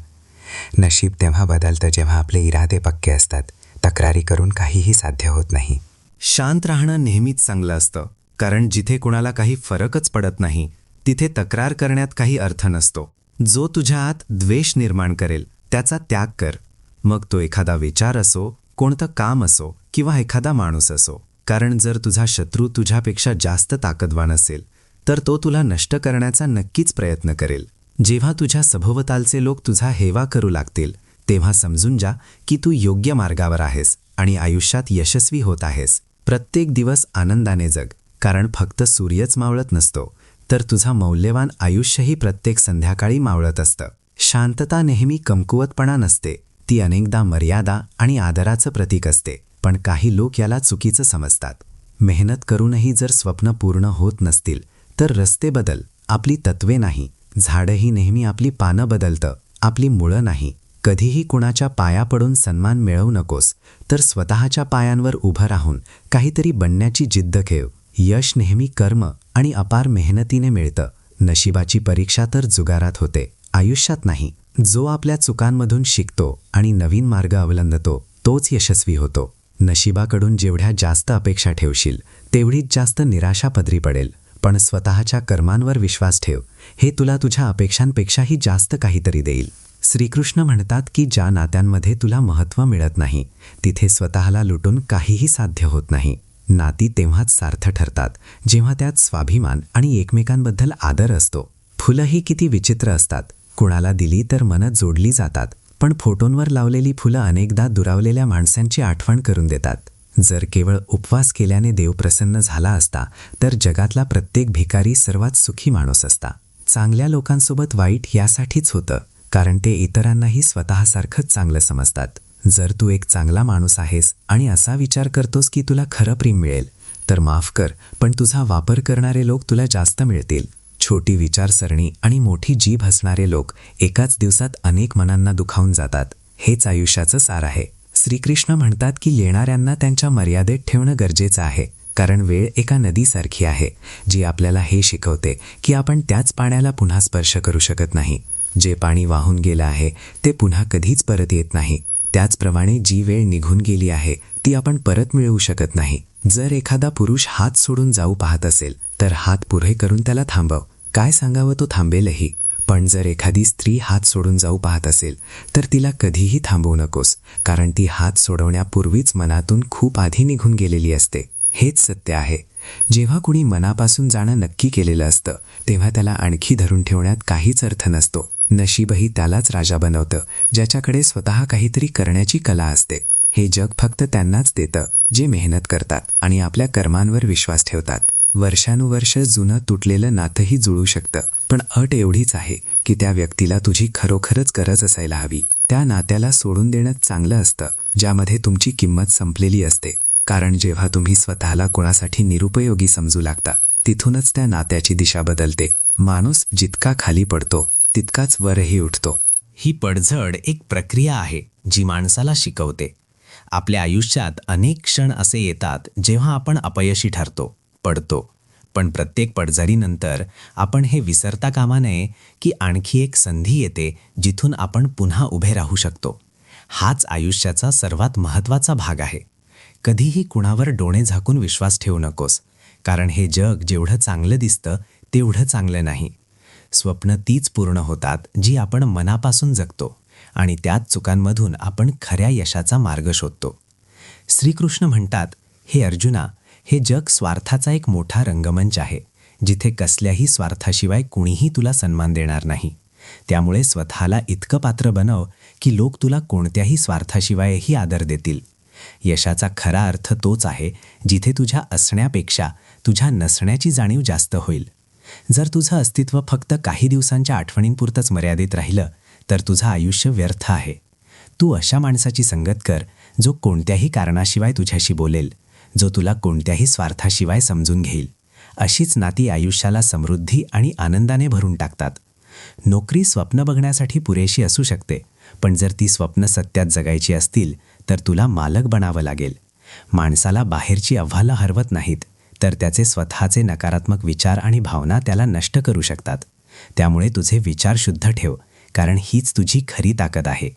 D: नशीब तेव्हा बदलतं जेव्हा आपले इरादे पक्के असतात.
C: तक्रारी करून काहीही साध्य होत नाही.
A: शांत राहणं नेहमीच चांगलं असतं, कारण जिथे कुणाला काही फरकच पडत नाही तिथे तक्रार करण्यात काही अर्थ नसतो. जो तुझ्या आत द्वेष निर्माण करेल त्याचा त्याग कर. मग तो एखादा विचार असो, कोणतं काम असो किंवा एखादा माणूस असो. कारण जर तुझा शत्रू तुझ्यापेक्षा जास्त ताकदवान असेल तर तो तुला नष्ट करण्याचा नक्कीच प्रयत्न करेल. जेव्हा तुझ्या सभोवतालचे लोक तुझा हेवा करू लागतील तेव्हा समजून जा की तू योग्य मार्गावर आहेस आणि आयुष्यात यशस्वी होत आहेस. प्रत्येक दिवस आनंदाने जग, कारण फक्त सूर्यच मावळत नसतो तर तुझा मौल्यवान आयुष्यही प्रत्येक संध्याकाळी मावळत असतं. शांतता नेहमी कमकुवतपणा नसते, ती अनेकदा मर्यादा आणि आदराचं प्रतीक असते. पण काही लोक याला चुकीचं समजतात. मेहनत करूनही जर स्वप्न पूर्ण होत नसतील तर रस्ते बदल, आपली तत्वे नाही. झाडही नेहमी आपली पानं बदलतं, आपली मुळं नाही. कधीही कुणाच्या पाया पडून सन्मान मिळवू नकोस, तर स्वतःच्या पायांवर उभं राहून काहीतरी बनण्याची जिद्द ठेव. यश नेहमी कर्म आणि अपार मेहनतीने मिळतं. नशिबाची परीक्षा तर जुगारात होते, आयुष्यात नाही. जो आपल्या चुकांमधून शिकतो आणि नवीन मार्ग अवलंबतो तोच यशस्वी होतो. नशिबाकडून जेवढ्या जास्त अपेक्षा ठेवशील तेवढीच जास्त निराशा पदरी पडेल. पण स्वतःच्या कर्मांवर विश्वास ठेव, हे तुला तुझ्या अपेक्षांपेक्षाही जास्त काहीतरी देईल. श्रीकृष्ण म्हणतात की ज्या नात्यांमध्ये तुला महत्त्व मिळत नाही तिथे स्वतःला लुटून काहीही साध्य होत नाही. नाती तेव्हाच सार्थ ठरतात जेव्हा त्यात स्वाभिमान आणि एकमेकांबद्दल आदर असतो. फुलंही किती विचित्र असतात, कुणाला दिली तर मनं जोडली जातात, पण फोटोंवर लावलेली फुलं अनेकदा दुरावलेल्या माणसांची आठवण करून देतात. जर केवळ उपवास केल्याने देव प्रसन्न झाला असता तर जगातला प्रत्येक भिकारी सर्वात सुखी माणूस असता. चांगल्या लोकांसोबत वाईट यासाठीच होतं कारण ते इतरांनाही स्वतःसारखंच चांगलं समजतात. जर तू एक चांगला माणूस आहेस आणि असा विचार करतोस की तुला खरं प्रेम मिळेल तर माफ कर, पण तुझा वापर करणारे लोक तुला जास्त मिळतील. छोटी विचारसरणी आणि मोठी जीभ असणारे लोक एकाच दिवसात अनेक मनांना दुखावून जातात. हेच आयुष्याचं सार आहे. श्रीकृष्ण म्हणतात की येणाऱ्यांना त्यांच्या मर्यादेत ठेवणं गरजेचं आहे, कारण वेळ एका नदीसारखी आहे जी आपल्याला हे शिकवते की आपण त्याच पाण्याला पुन्हा स्पर्श करू शकत नाही. जे पाणी वाहून गेलं आहे ते पुन्हा कधीच परत येत नाही. त्याचप्रमाणे जी वेळ निघून गेली आहे ती आपण परत मिळवू शकत नाही. जर एखादा पुरुष हात सोडून जाऊ पाहत असेल तर हात पुढे करून त्याला थांबव. काय सांगावं, तो थांबेलही. पण जर एखादी स्त्री हात सोडून जाऊ पाहत असेल तर तिला कधीही थांबवू नकोस, कारण ती हात सोडवण्यापूर्वीच मनातून खूप आधी निघून गेलेली असते. हेच सत्य आहे. जेव्हा कुणी मनापासून जाणं नक्की केलेलं असतं तेव्हा त्याला आणखी धरून ठेवण्यात काहीच अर्थ नसतो. नशीबही त्यालाच राजा बनवतं ज्याच्याकडे स्वतः काहीतरी करण्याची कला असते. हे जग फक्त त्यांनाच देतं जे मेहनत करतात आणि आपल्या कर्मांवर विश्वास ठेवतात. वर्षानुवर्ष जुनं तुटलेलं नातंही जुळू शकतं, पण अट एवढीच आहे की त्या व्यक्तीला तुझी खरोखरच गरज असायला हवी. त्या नात्याला सोडून देणं चांगलं असतं ज्यामध्ये तुमची किंमत संपलेली असते. कारण जेव्हा तुम्ही स्वतःला कोणासाठी निरुपयोगी समजू लागता तिथूनच त्या नात्याची दिशा बदलते. माणूस जितका खाली पडतो तितकाच वरही उठतो.
B: ही पडझड एक प्रक्रिया आहे जी माणसाला शिकवते. आपल्या आयुष्यात अनेक क्षण असे येतात जेव्हा आपण अपयशी ठरतो, पडतो. पण प्रत्येक पडझडीनंतर आपण हे विसरता कामा नये की आणखी एक संधी येते जिथून आपण पुन्हा उभे राहू शकतो. हाच आयुष्याचा सर्वात महत्त्वाचा भाग आहे. कधीही कुणावर डोळे झाकून विश्वास ठेवू नकोस, कारण हे जग जेवढं चांगलं दिसतं तेवढं चांगलं नाही. स्वप्न तीच पूर्ण होतात जी आपण मनापासून जगतो आणि त्याच चुकांमधून आपण खऱ्या यशाचा मार्ग शोधतो. श्रीकृष्ण म्हणतात, हे अर्जुना, हे जग स्वार्थाचा एक मोठा रंगमंच आहे जिथे कसल्याही स्वार्थाशिवाय कुणीही तुला सन्मान देणार नाही. त्यामुळे स्वतःला इतकं पात्र बनव की लोक तुला कोणत्याही स्वार्थाशिवायही आदर देतील. यशाचा खरा अर्थ तोच आहे जिथे तुझ्या असण्यापेक्षा तुझ्या नसण्याची जाणीव जास्त होईल. जर तुझं अस्तित्व फक्त काही दिवसांच्या आठवणींपुरतंच मर्यादित राहिलं तर तुझं आयुष्य व्यर्थ आहे. तू अशा माणसाची संगत कर जो कोणत्याही कारणाशिवाय तुझ्याशी बोलेल, जो तुला कोणत्याही स्वार्थाशिवाय समजून घेईल. अशीच नाती आयुष्याला समृद्धी आणि आनंदाने भरून टाकतात. नोकरी स्वप्न बघण्यासाठी पुरेशी असू शकते, पण जर ती स्वप्न सत्यात जगायची असतील तर तुला मालक बनावं लागेल. माणसाला बाहेरची आव्हानं हरवत नाहीत, तर त्याचे स्वतःचे नकारात्मक विचार आणि भावना त्याला नष्ट करू शकतात. त्यामुळे तुझे विचार शुद्ध ठेव, कारण हीच तुझी खरी ताकद आहे.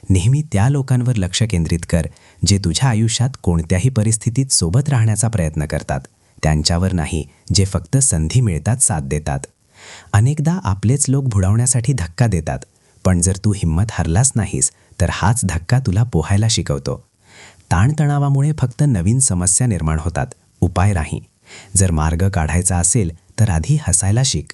A: नेहमी त्या लोकांवर लक्ष केंद्रित कर जे तुझ्या आयुष्यात कोणत्याही परिस्थितीत सोबत राहण्याचा प्रयत्न करतात, त्यांच्यावर नाही जे फक्त संधी मिळतात साथ देतात. अनेकदा आपलेच लोक बुडवण्यासाठी धक्का देतात, पण जर तू हिंमत हरलास नाहीस तर हाच धक्का तुला पोहायला शिकवतो. ताणतणावामुळे फक्त नवीन समस्या निर्माण होतात, उपाय नाही. जर मार्ग काढायचा असेल तर आधी हसायला शिक.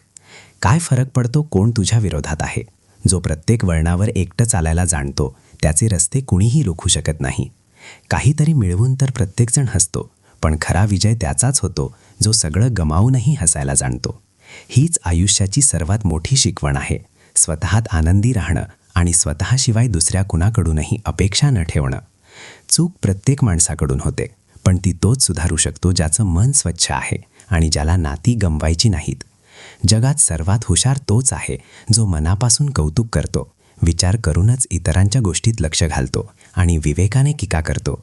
A: काय फरक पडतो कोण तुझ्या विरोधात आहे? जो प्रत्येक वळणावर एकटं चालायला जाणतो त्याचे रस्ते कुणीही रोखू शकत नाही. काहीतरी मिळवून तर प्रत्येकजण हसतो, पण खरा विजय त्याचाच होतो जो सगळं गमावूनही हसायला जाणतो. हीच आयुष्याची सर्वात मोठी शिकवण आहे. स्वतःत आनंदी राहणं आणि स्वतःशिवाय दुसऱ्या कुणाकडूनही अपेक्षा न ठेवणं. चूक प्रत्येक माणसाकडून होते, पण ती तोच सुधारू शकतो ज्याचं मन स्वच्छ आहे आणि ज्याला नाती गमवायची नाहीत. जगात सर्वात हुशार तोच आहे जो मनापासून कौतुक करतो, विचार करूनच इतरांच्या गोष्टीत लक्ष घालतो आणि विवेकाने टीका करतो.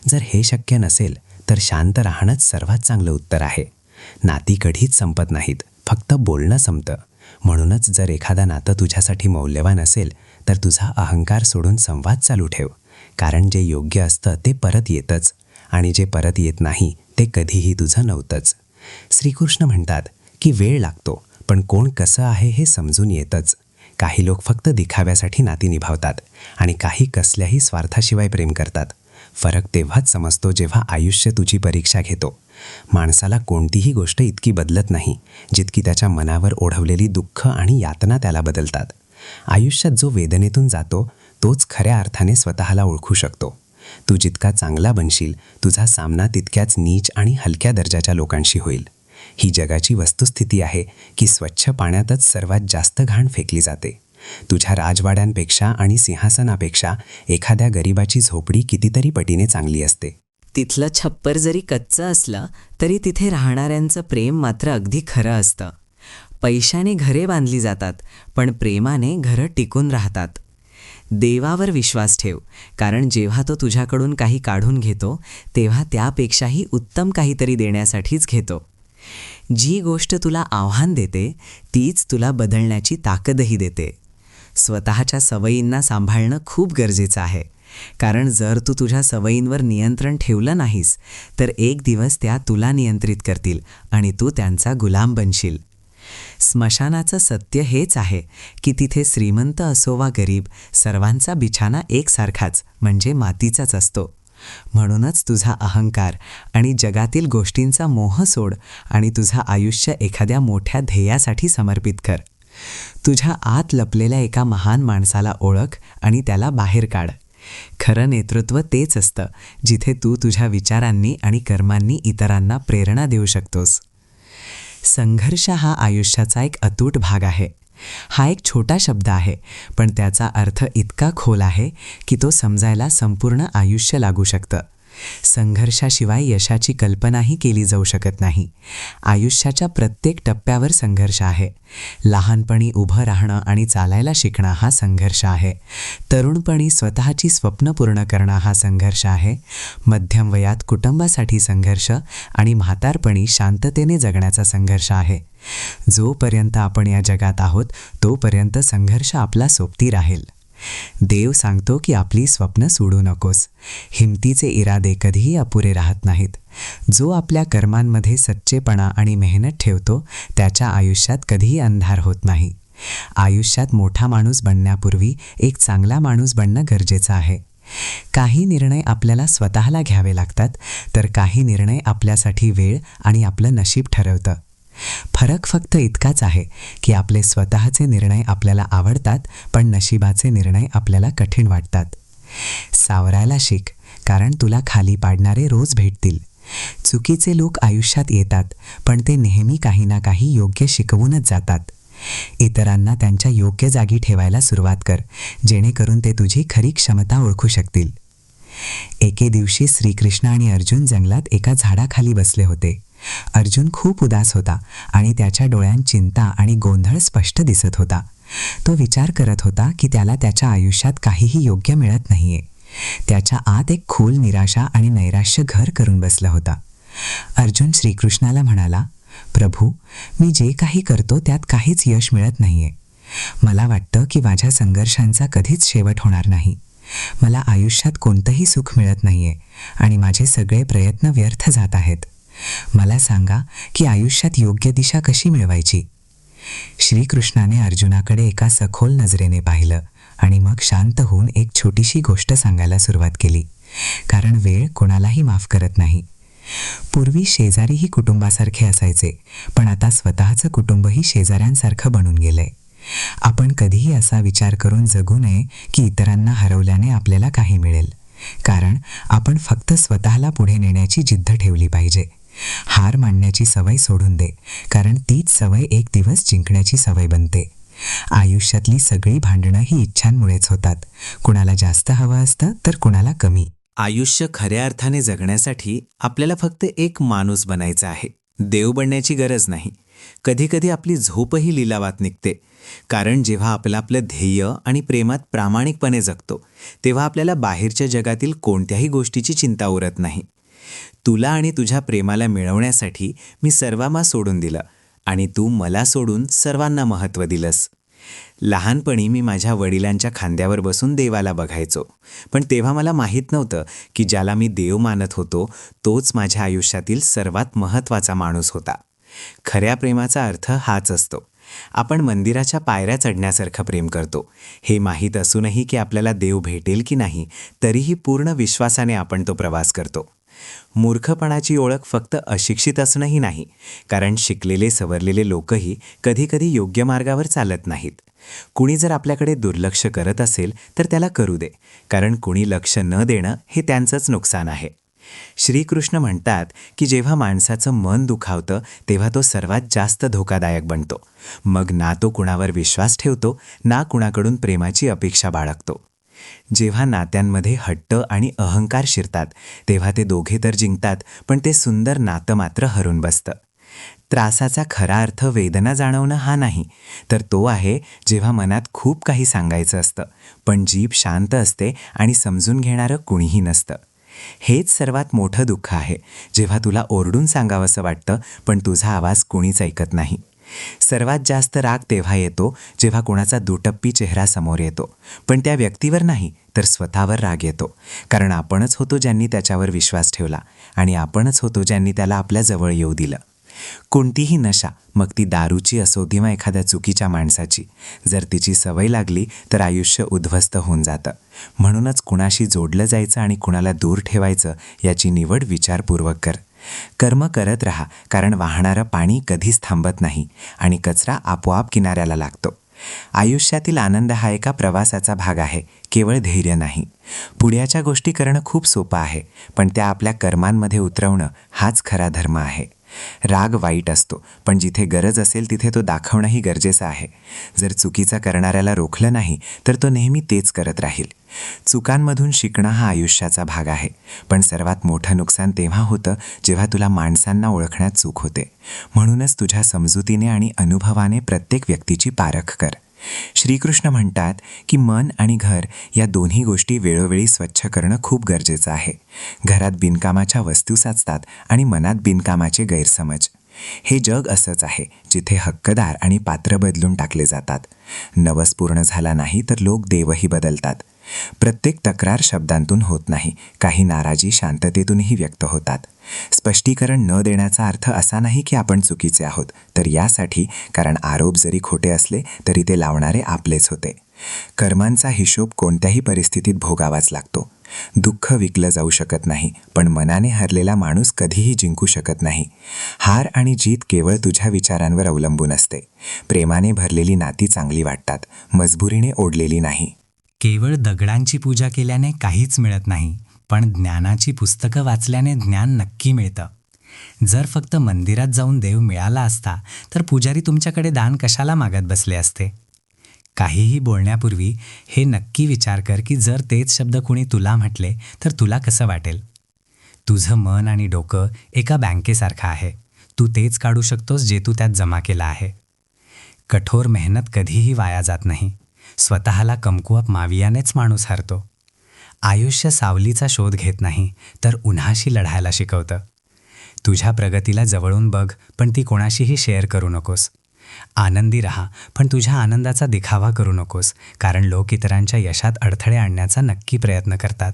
A: जर हे शक्य नसेल तर शांत राहणंच सर्वात चांगलं उत्तर आहे. नाती कधीच संपत नाहीत, फक्त बोलणं संपतं. म्हणूनच जर एखादा नातं तुझ्यासाठी मौल्यवान असेल तर तुझा अहंकार सोडून संवाद चालू ठेव. कारण जे योग्य असतं ते परत येतच आणि जे परत येत नाही ते कधीही तुझं नव्हतंच. श्रीकृष्ण म्हणतात की वेळ लागतो, पण कोण कसं आहे हे समजून येतच. काही लोक फक्त दिखाव्यासाठी नाती निभावतात आणि काही कसल्याही स्वार्थाशिवाय प्रेम करतात. फरक तेव्हाच समजतो जेव्हा आयुष्य तुझी परीक्षा घेतो. माणसाला कोणतीही गोष्ट इतकी बदलत नाही जितकी त्याच्या मनावर ओढवलेली दुःख आणि यातना त्याला बदलतात. आयुष्यात जो वेदनेतून जातो तोच खऱ्या अर्थाने स्वतःला ओळखू शकतो. तू जितका चांगला बनशील तुझा सामना तितक्याच नीच आणि हलक्या दर्जाच्या लोकांशी होईल. ही जगाची वस्तुस्थिती आहे की स्वच्छ पाण्यातच सर्वात जास्त घाण फेकली जाते. तुझ्या राजवाड्यांपेक्षा आणि सिंहासनापेक्षा एखाद्या गरिबाची झोपडी कितीतरी पटीने चांगली असते.
B: तिथलं छप्पर जरी कच्चं असलं तरी तिथे राहणाऱ्यांचं प्रेम मात्र अगदी खरं असतं. पैशाने घरे बांधली जातात, पण प्रेमाने घरं टिकून राहतात. देवावर विश्वास ठेव, कारण जेव्हा तो तुझ्याकडून काही काढून घेतो तेव्हा त्यापेक्षाही उत्तम काहीतरी देण्यासाठीच घेतो. जी गोष्ट तुला आव्हान देते तीच तुला बदलण्याची ताकदही देते. स्वतःच्या सवयींना सांभाळणं खूप गरजेचं आहे, कारण जर तू तुझ्या सवयींवर नियंत्रण ठेवलं नाहीस तर एक दिवस त्या तुला नियंत्रित करतील आणि तू त्यांचा गुलाम बनशील. स्मशानाचं सत्य हेच आहे की तिथे श्रीमंत असो वा गरीब, सर्वांचा बिछाना एकसारखाच म्हणजे मातीचाच असतो. म्हणूनच तुझा अहंकार आणि जगातील गोष्टींचा मोह सोड आणि तुझं आयुष्य एखाद्या मोठ्या ध्येयासाठी समर्पित कर. तुझ्या आत लपलेल्या एका महान माणसाला ओळख आणि त्याला बाहेर काढ. खरं नेतृत्व तेच असतं जिथे तू तुझ्या विचारांनी आणि कर्मांनी इतरांना प्रेरणा देऊ शकतोस. संघर्ष हा आयुष्याचा एक अतूट भाग आहे. हा एक छोटा शब्द आहे, पण त्याचा अर्थ इतका खोल आहे की तो समजायला संपूर्ण आयुष्य लागू शकतं. संघर्षाशिवाय यशाची कल्पनाही केली जाऊ शकत नाही. आयुष्याच्या प्रत्येक टप्प्यावर संघर्ष आहे. लहानपणी उभं राहणं आणि चालायला शिकणं हा संघर्ष आहे. तरुणपणी स्वतःची स्वप्न पूर्ण करणं हा संघर्ष आहे. मध्यम वयात कुटुंबासाठी संघर्ष आणि म्हातारपणी शांततेने जगण्याचा संघर्ष आहे. जोपर्यंत आपण या जगात आहोत तोपर्यंत संघर्ष आपला सोबती राहील. देव सांगतो की आपली स्वप्न सोडू नकोस. हिमतीचे इरादे कधीही अपुरे राहत नाहीत. जो आपल्या कर्मांमध्ये सच्चेपणा आणि मेहनत ठेवतो त्याच्या आयुष्यात कधीही अंधार होत नाही. आयुष्यात मोठा माणूस बनण्यापूर्वी एक चांगला माणूस बनणं गरजेचं आहे. काही निर्णय आपल्याला स्वतःला घ्यावे लागतात, तर काही निर्णय आपल्यासाठी वेळ आणि आपलं नशीब ठरवतं. फरक फक्त इतकाच आहे की आपले स्वतःचे निर्णय आपल्याला आवडतात, पण नशिबाचे निर्णय आपल्याला कठीण वाटतात. सावरायला शिक, कारण तुला खाली पाडणारे रोज भेटतील. चुकीचे लोक आयुष्यात येतात, पण ते नेहमी काही ना काही योग्य शिकवूनच जातात. इतरांना त्यांच्या योग्य जागी ठेवायला सुरुवात कर, जेणेकरून ते तुझी खरी क्षमता ओळखू शकतील. एके दिवशी श्रीकृष्ण आणि अर्जुन जंगलात एका झाडाखाली बसले होते. अर्जुन खूप उदास होता आणि त्याच्या डोळ्यांत चिंता आणि गोंधळ स्पष्ट दिसत होता. तो विचार करत होता की त्याला त्याच्या आयुष्यात काहीही योग्य मिळत नाहीये. त्याच्या आत एक खोल निराशा आणि नैराश्य घर करून बसला होता. अर्जुन श्रीकृष्णाला म्हणाला, प्रभू, मी जे काही करतो त्यात काहीच यश मिळत नाहीये. मला वाटतं की माझ्या संघर्षांचा कधीच शेवट होणार नाही.
C: मला आयुष्यात कोणतंही सुख मिळत नाहीये आणि माझे सगळे प्रयत्न व्यर्थ जात आहेत. मला सांगा की आयुष्यात योग्य दिशा कशी मिळवायची. श्रीकृष्णाने अर्जुनाकडे एका सखोल नजरेने पाहिलं आणि मग शांत होऊन एक छोटीशी गोष्ट सांगायला सुरुवात केली, कारण वेळ कोणालाही माफ करत नाही. पूर्वी शेजारीही कुटुंबासारखे असायचे, पण आता स्वतःचं कुटुंबही शेजाऱ्यांसारखं बनून गेलंय. आपण कधीही असा विचार करून जगू नये की इतरांना हरवल्याने आपल्याला काही मिळेल, कारण आपण फक्त स्वतःला पुढे नेण्याची जिद्द ठेवली पाहिजे. हार मानण्याची सवय सोडून दे, कारण तीच सवय एक दिवस जिंकण्याची सवय बनते. आयुष्यातली सगळी भांडणं ही इच्छांमुळेच होतात. कुणाला जास्त हवं असतं तर कुणाला कमी.
D: आयुष्य खऱ्या अर्थाने जगण्यासाठी आपल्याला फक्त एक माणूस बनायचा आहे. देव बनण्याची गरज नाही. कधीकधी आपली झोपही लिलावात निघते, कारण जेव्हा आपलं ध्येय आणि प्रेमात प्रामाणिकपणे जगतो तेव्हा आपल्याला बाहेरच्या जगातील कोणत्याही गोष्टीची चिंता उरत नाही. तुला आणि तुझ्या प्रेमाला मिळवण्यासाठी मी सर्वांना सोडून दिलं आणि तू मला सोडून सर्वांना महत्त्व दिलंस. लहानपणी मी माझ्या वडिलांच्या खांद्यावर बसून देवाला बघायचो, पण तेव्हा मला माहीत नव्हतं की ज्याला मी देव मानत होतो तोच माझ्या आयुष्यातील सर्वात महत्त्वाचा माणूस होता. खऱ्या प्रेमाचा अर्थ हाच असतो. आपण मंदिराच्या पायऱ्या चढण्यासारखं प्रेम करतो. हे माहीत असूनही की आपल्याला देव भेटेल की नाही, तरीही पूर्ण विश्वासाने आपण तो प्रवास करतो. मूर्खपणाची ओळख फक्त अशिक्षित असणंही नाही, कारण शिकलेले सवरलेले लोकही कधीकधी योग्य मार्गावर चालत नाहीत. कुणी जर आपल्याकडे दुर्लक्ष करत असेल तर त्याला करू दे, कारण कुणी लक्ष न देणं हे त्यांचंच नुकसान आहे. श्रीकृष्ण म्हणतात की जेव्हा माणसाचं मन दुखावतं तेव्हा तो सर्वात जास्त धोकादायक बनतो. मग ना तो कुणावर विश्वास ठेवतो, ना कुणाकडून प्रेमाची अपेक्षा बाळगतो. जेव्हा नात्यांमध्ये हट्ट आणि अहंकार शिरतात तेव्हा ते दोघे तर जिंकतात, पण ते सुंदर नातं मात्र हरून बसतं. त्रासाचा खरा अर्थ वेदना जाणवणं हा नाही, तर तो आहे जेव्हा मनात खूप काही सांगायचं असतं, पण जीभ शांत असते आणि समजून घेणारं कुणीही नसतं. हेच सर्वात मोठं दुःख आहे, जेव्हा तुला ओरडून सांगावंसं वाटतं पण तुझा आवाज कुणीच ऐकत नाही. सर्वात जास्त राग तेव्हा येतो जेव्हा कोणाचा दुटप्पी चेहरा समोर येतो, पण त्या व्यक्तीवर नाही तर स्वतःवर राग येतो, कारण आपणच होतो ज्यांनी त्याच्यावर विश्वास ठेवला आणि आपणच होतो ज्यांनी त्याला आपल्या जवळ येऊ दिलं. कोणतीही नशा, मग ती दारूची असो किंवा एखाद्या चुकीच्या माणसाची, जर तिची सवय लागली तर आयुष्य उद्ध्वस्त होऊन जातं. म्हणूनच कुणाशी जोडलं जायचं आणि कुणाला दूर ठेवायचं याची निवड विचारपूर्वक कर. कर्म करत राहा, कारण वाहणारं पाणी कधीच थांबत नाही आणि कचरा आपोआप किनाऱ्याला लागतो. आयुष्यातील आनंद हा एका प्रवासाचा भाग आहे, केवळ धैर्य नाही. पुढ्याच्या गोष्टी करणं खूप सोपं आहे, पण त्या आपल्या कर्मांमध्ये उतरवणं हाच खरा धर्म आहे. राग वाईट असतो, पण जिथे गरज असेल तिथे तो दाखवणंही गरजेचं आहे. जर चुकीचा करणाऱ्याला रोखलं नाही तर तो नेहमी तेच करत राहील. चुकांमधून शिकणं हा आयुष्याचा भाग आहे, पण सर्वात मोठं नुकसान तेव्हा होतं जेव्हा तुला माणसांना ओळखण्यात चूक होते. म्हणूनच तुझ्या समजुतीने आणि अनुभवाने प्रत्येक व्यक्तीची पारख कर. श्रीकृष्ण म्हणतात की मन आणि घर या दोन्ही गोष्टी वेळोवेळी स्वच्छ करणं खूप गरजेचं आहे. घरात बिनकामाच्या वस्तू साचतात आणि मनात बिनकामाचे गैरसमज. हे जग असंच आहे, जिथे हक्कदार आणि पात्र बदलून टाकले जातात. नवस पूर्ण झाला नाही तर लोक देवही बदलतात. प्रत्येक तक्रार शब्दांतून होत नाही, काही नाराजी शांततेतूनही व्यक्त होतात. स्पष्टीकरण न देण्याचा अर्थ असा नाही की आपण चुकीचे आहोत, तर यासाठी कारण आरोप जरी खोटे असले तरी ते लावणारे आपलेच होते. कर्मांचा हिशोब कोणत्याही परिस्थितीत भोगावाच लागतो. दुःख विकलं जाऊ शकत नाही, पण मनाने हरलेला माणूस कधीही जिंकू शकत नाही. हार आणि जीत केवळ तुझ्या विचारांवर अवलंबून असते. प्रेमाने भरलेली नाती चांगली वाटतात, मजबुरीने ओढलेली नाही.
B: केवळ दगडांची पूजा केल्याने काहीच मिळत नाही, पण ज्ञानाची पुस्तकं वाचल्याने ज्ञान नक्की मिळतं. जर फक्त मंदिरात जाऊन देव मिळाला असता तर पुजारी तुमच्याकडे दान कशाला मागत बसले असते. काहीही बोलण्यापूर्वी हे नक्की विचार कर की जर तेच शब्द कुणी तुला म्हटले तर तुला कसं वाटेल. तुझं मन आणि डोकं एका बँकेसारखं आहे. तू तेच काढू शकतोस जे तू त्यात जमा केलं आहे. कठोर मेहनत कधीही वाया जात नाही. स्वतःला कमकुवत मावियानेच माणूस हरतो. आयुष्य सावलीचा शोध घेत नाही तर उन्हाशी लढायला शिकवतं. तुझ्या प्रगतीला जवळून बघ, पण ती कोणाशीही शेअर करू नकोस. आनंदी राहा, पण तुझ्या आनंदाचा दिखावा करू नकोस, कारण लोक इतरांच्या यशात अडथळे आणण्याचा नक्की प्रयत्न करतात.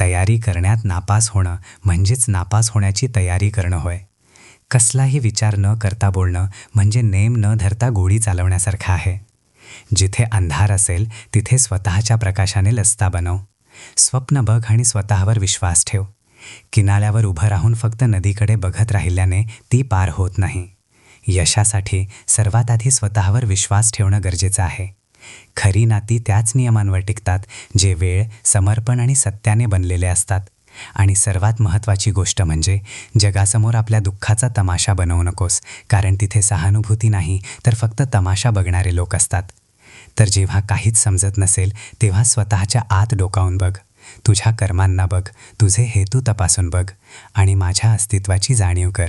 B: तयारी करण्यात नापास होणं म्हणजेच नापास होण्याची तयारी करणं होय. कसलाही विचार न करता बोलणं म्हणजे नेम न धरता गोळी चालवण्यासारखं आहे. जिथे अंधार असेल तिथे स्वतःच्या प्रकाशाने लस्ता बनव. स्वप्न बघ आणि स्वतःवर विश्वास ठेव. किनाऱ्यावर उभं राहून फक्त नदीकडे बघत राहिल्याने ती पार होत नाही. यशासाठी सर्वात आधी स्वतःवर विश्वास ठेवणं गरजेचं आहे. खरी नाती त्याच नियमांवर टिकतात जे वेळ, समर्पण आणि सत्याने बनलेले असतात. आणि सर्वात महत्त्वाची गोष्ट म्हणजे जगासमोर आपल्या दुःखाचा तमाशा बनवू नकोस, कारण तिथे सहानुभूती नाही तर फक्त तमाशा बघणारे लोक असतात. तर जेव्हा काहीच समजत नसेल तेव्हा स्वतःच्या आत डोकावून बघ. तुझ्या कर्मांना बघ, तुझे हेतू तपासून बघ आणि माझ्या अस्तित्वाची जाणीव कर.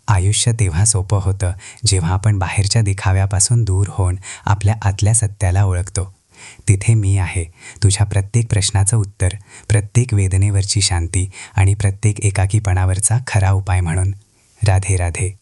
B: आयुष्य तेव्हा सोपं होतं जेव्हा आपण बाहेरच्या दिखाव्यापासून दूर होऊन आपल्या आतल्या सत्याला ओळखतो. तिथे मी आहे, तुझ्या प्रत्येक प्रश्नाचं उत्तर, प्रत्येक वेदनेवरची शांती आणि प्रत्येक एकाकीपणावरचा खरा उपाय म्हणून. राधे राधे.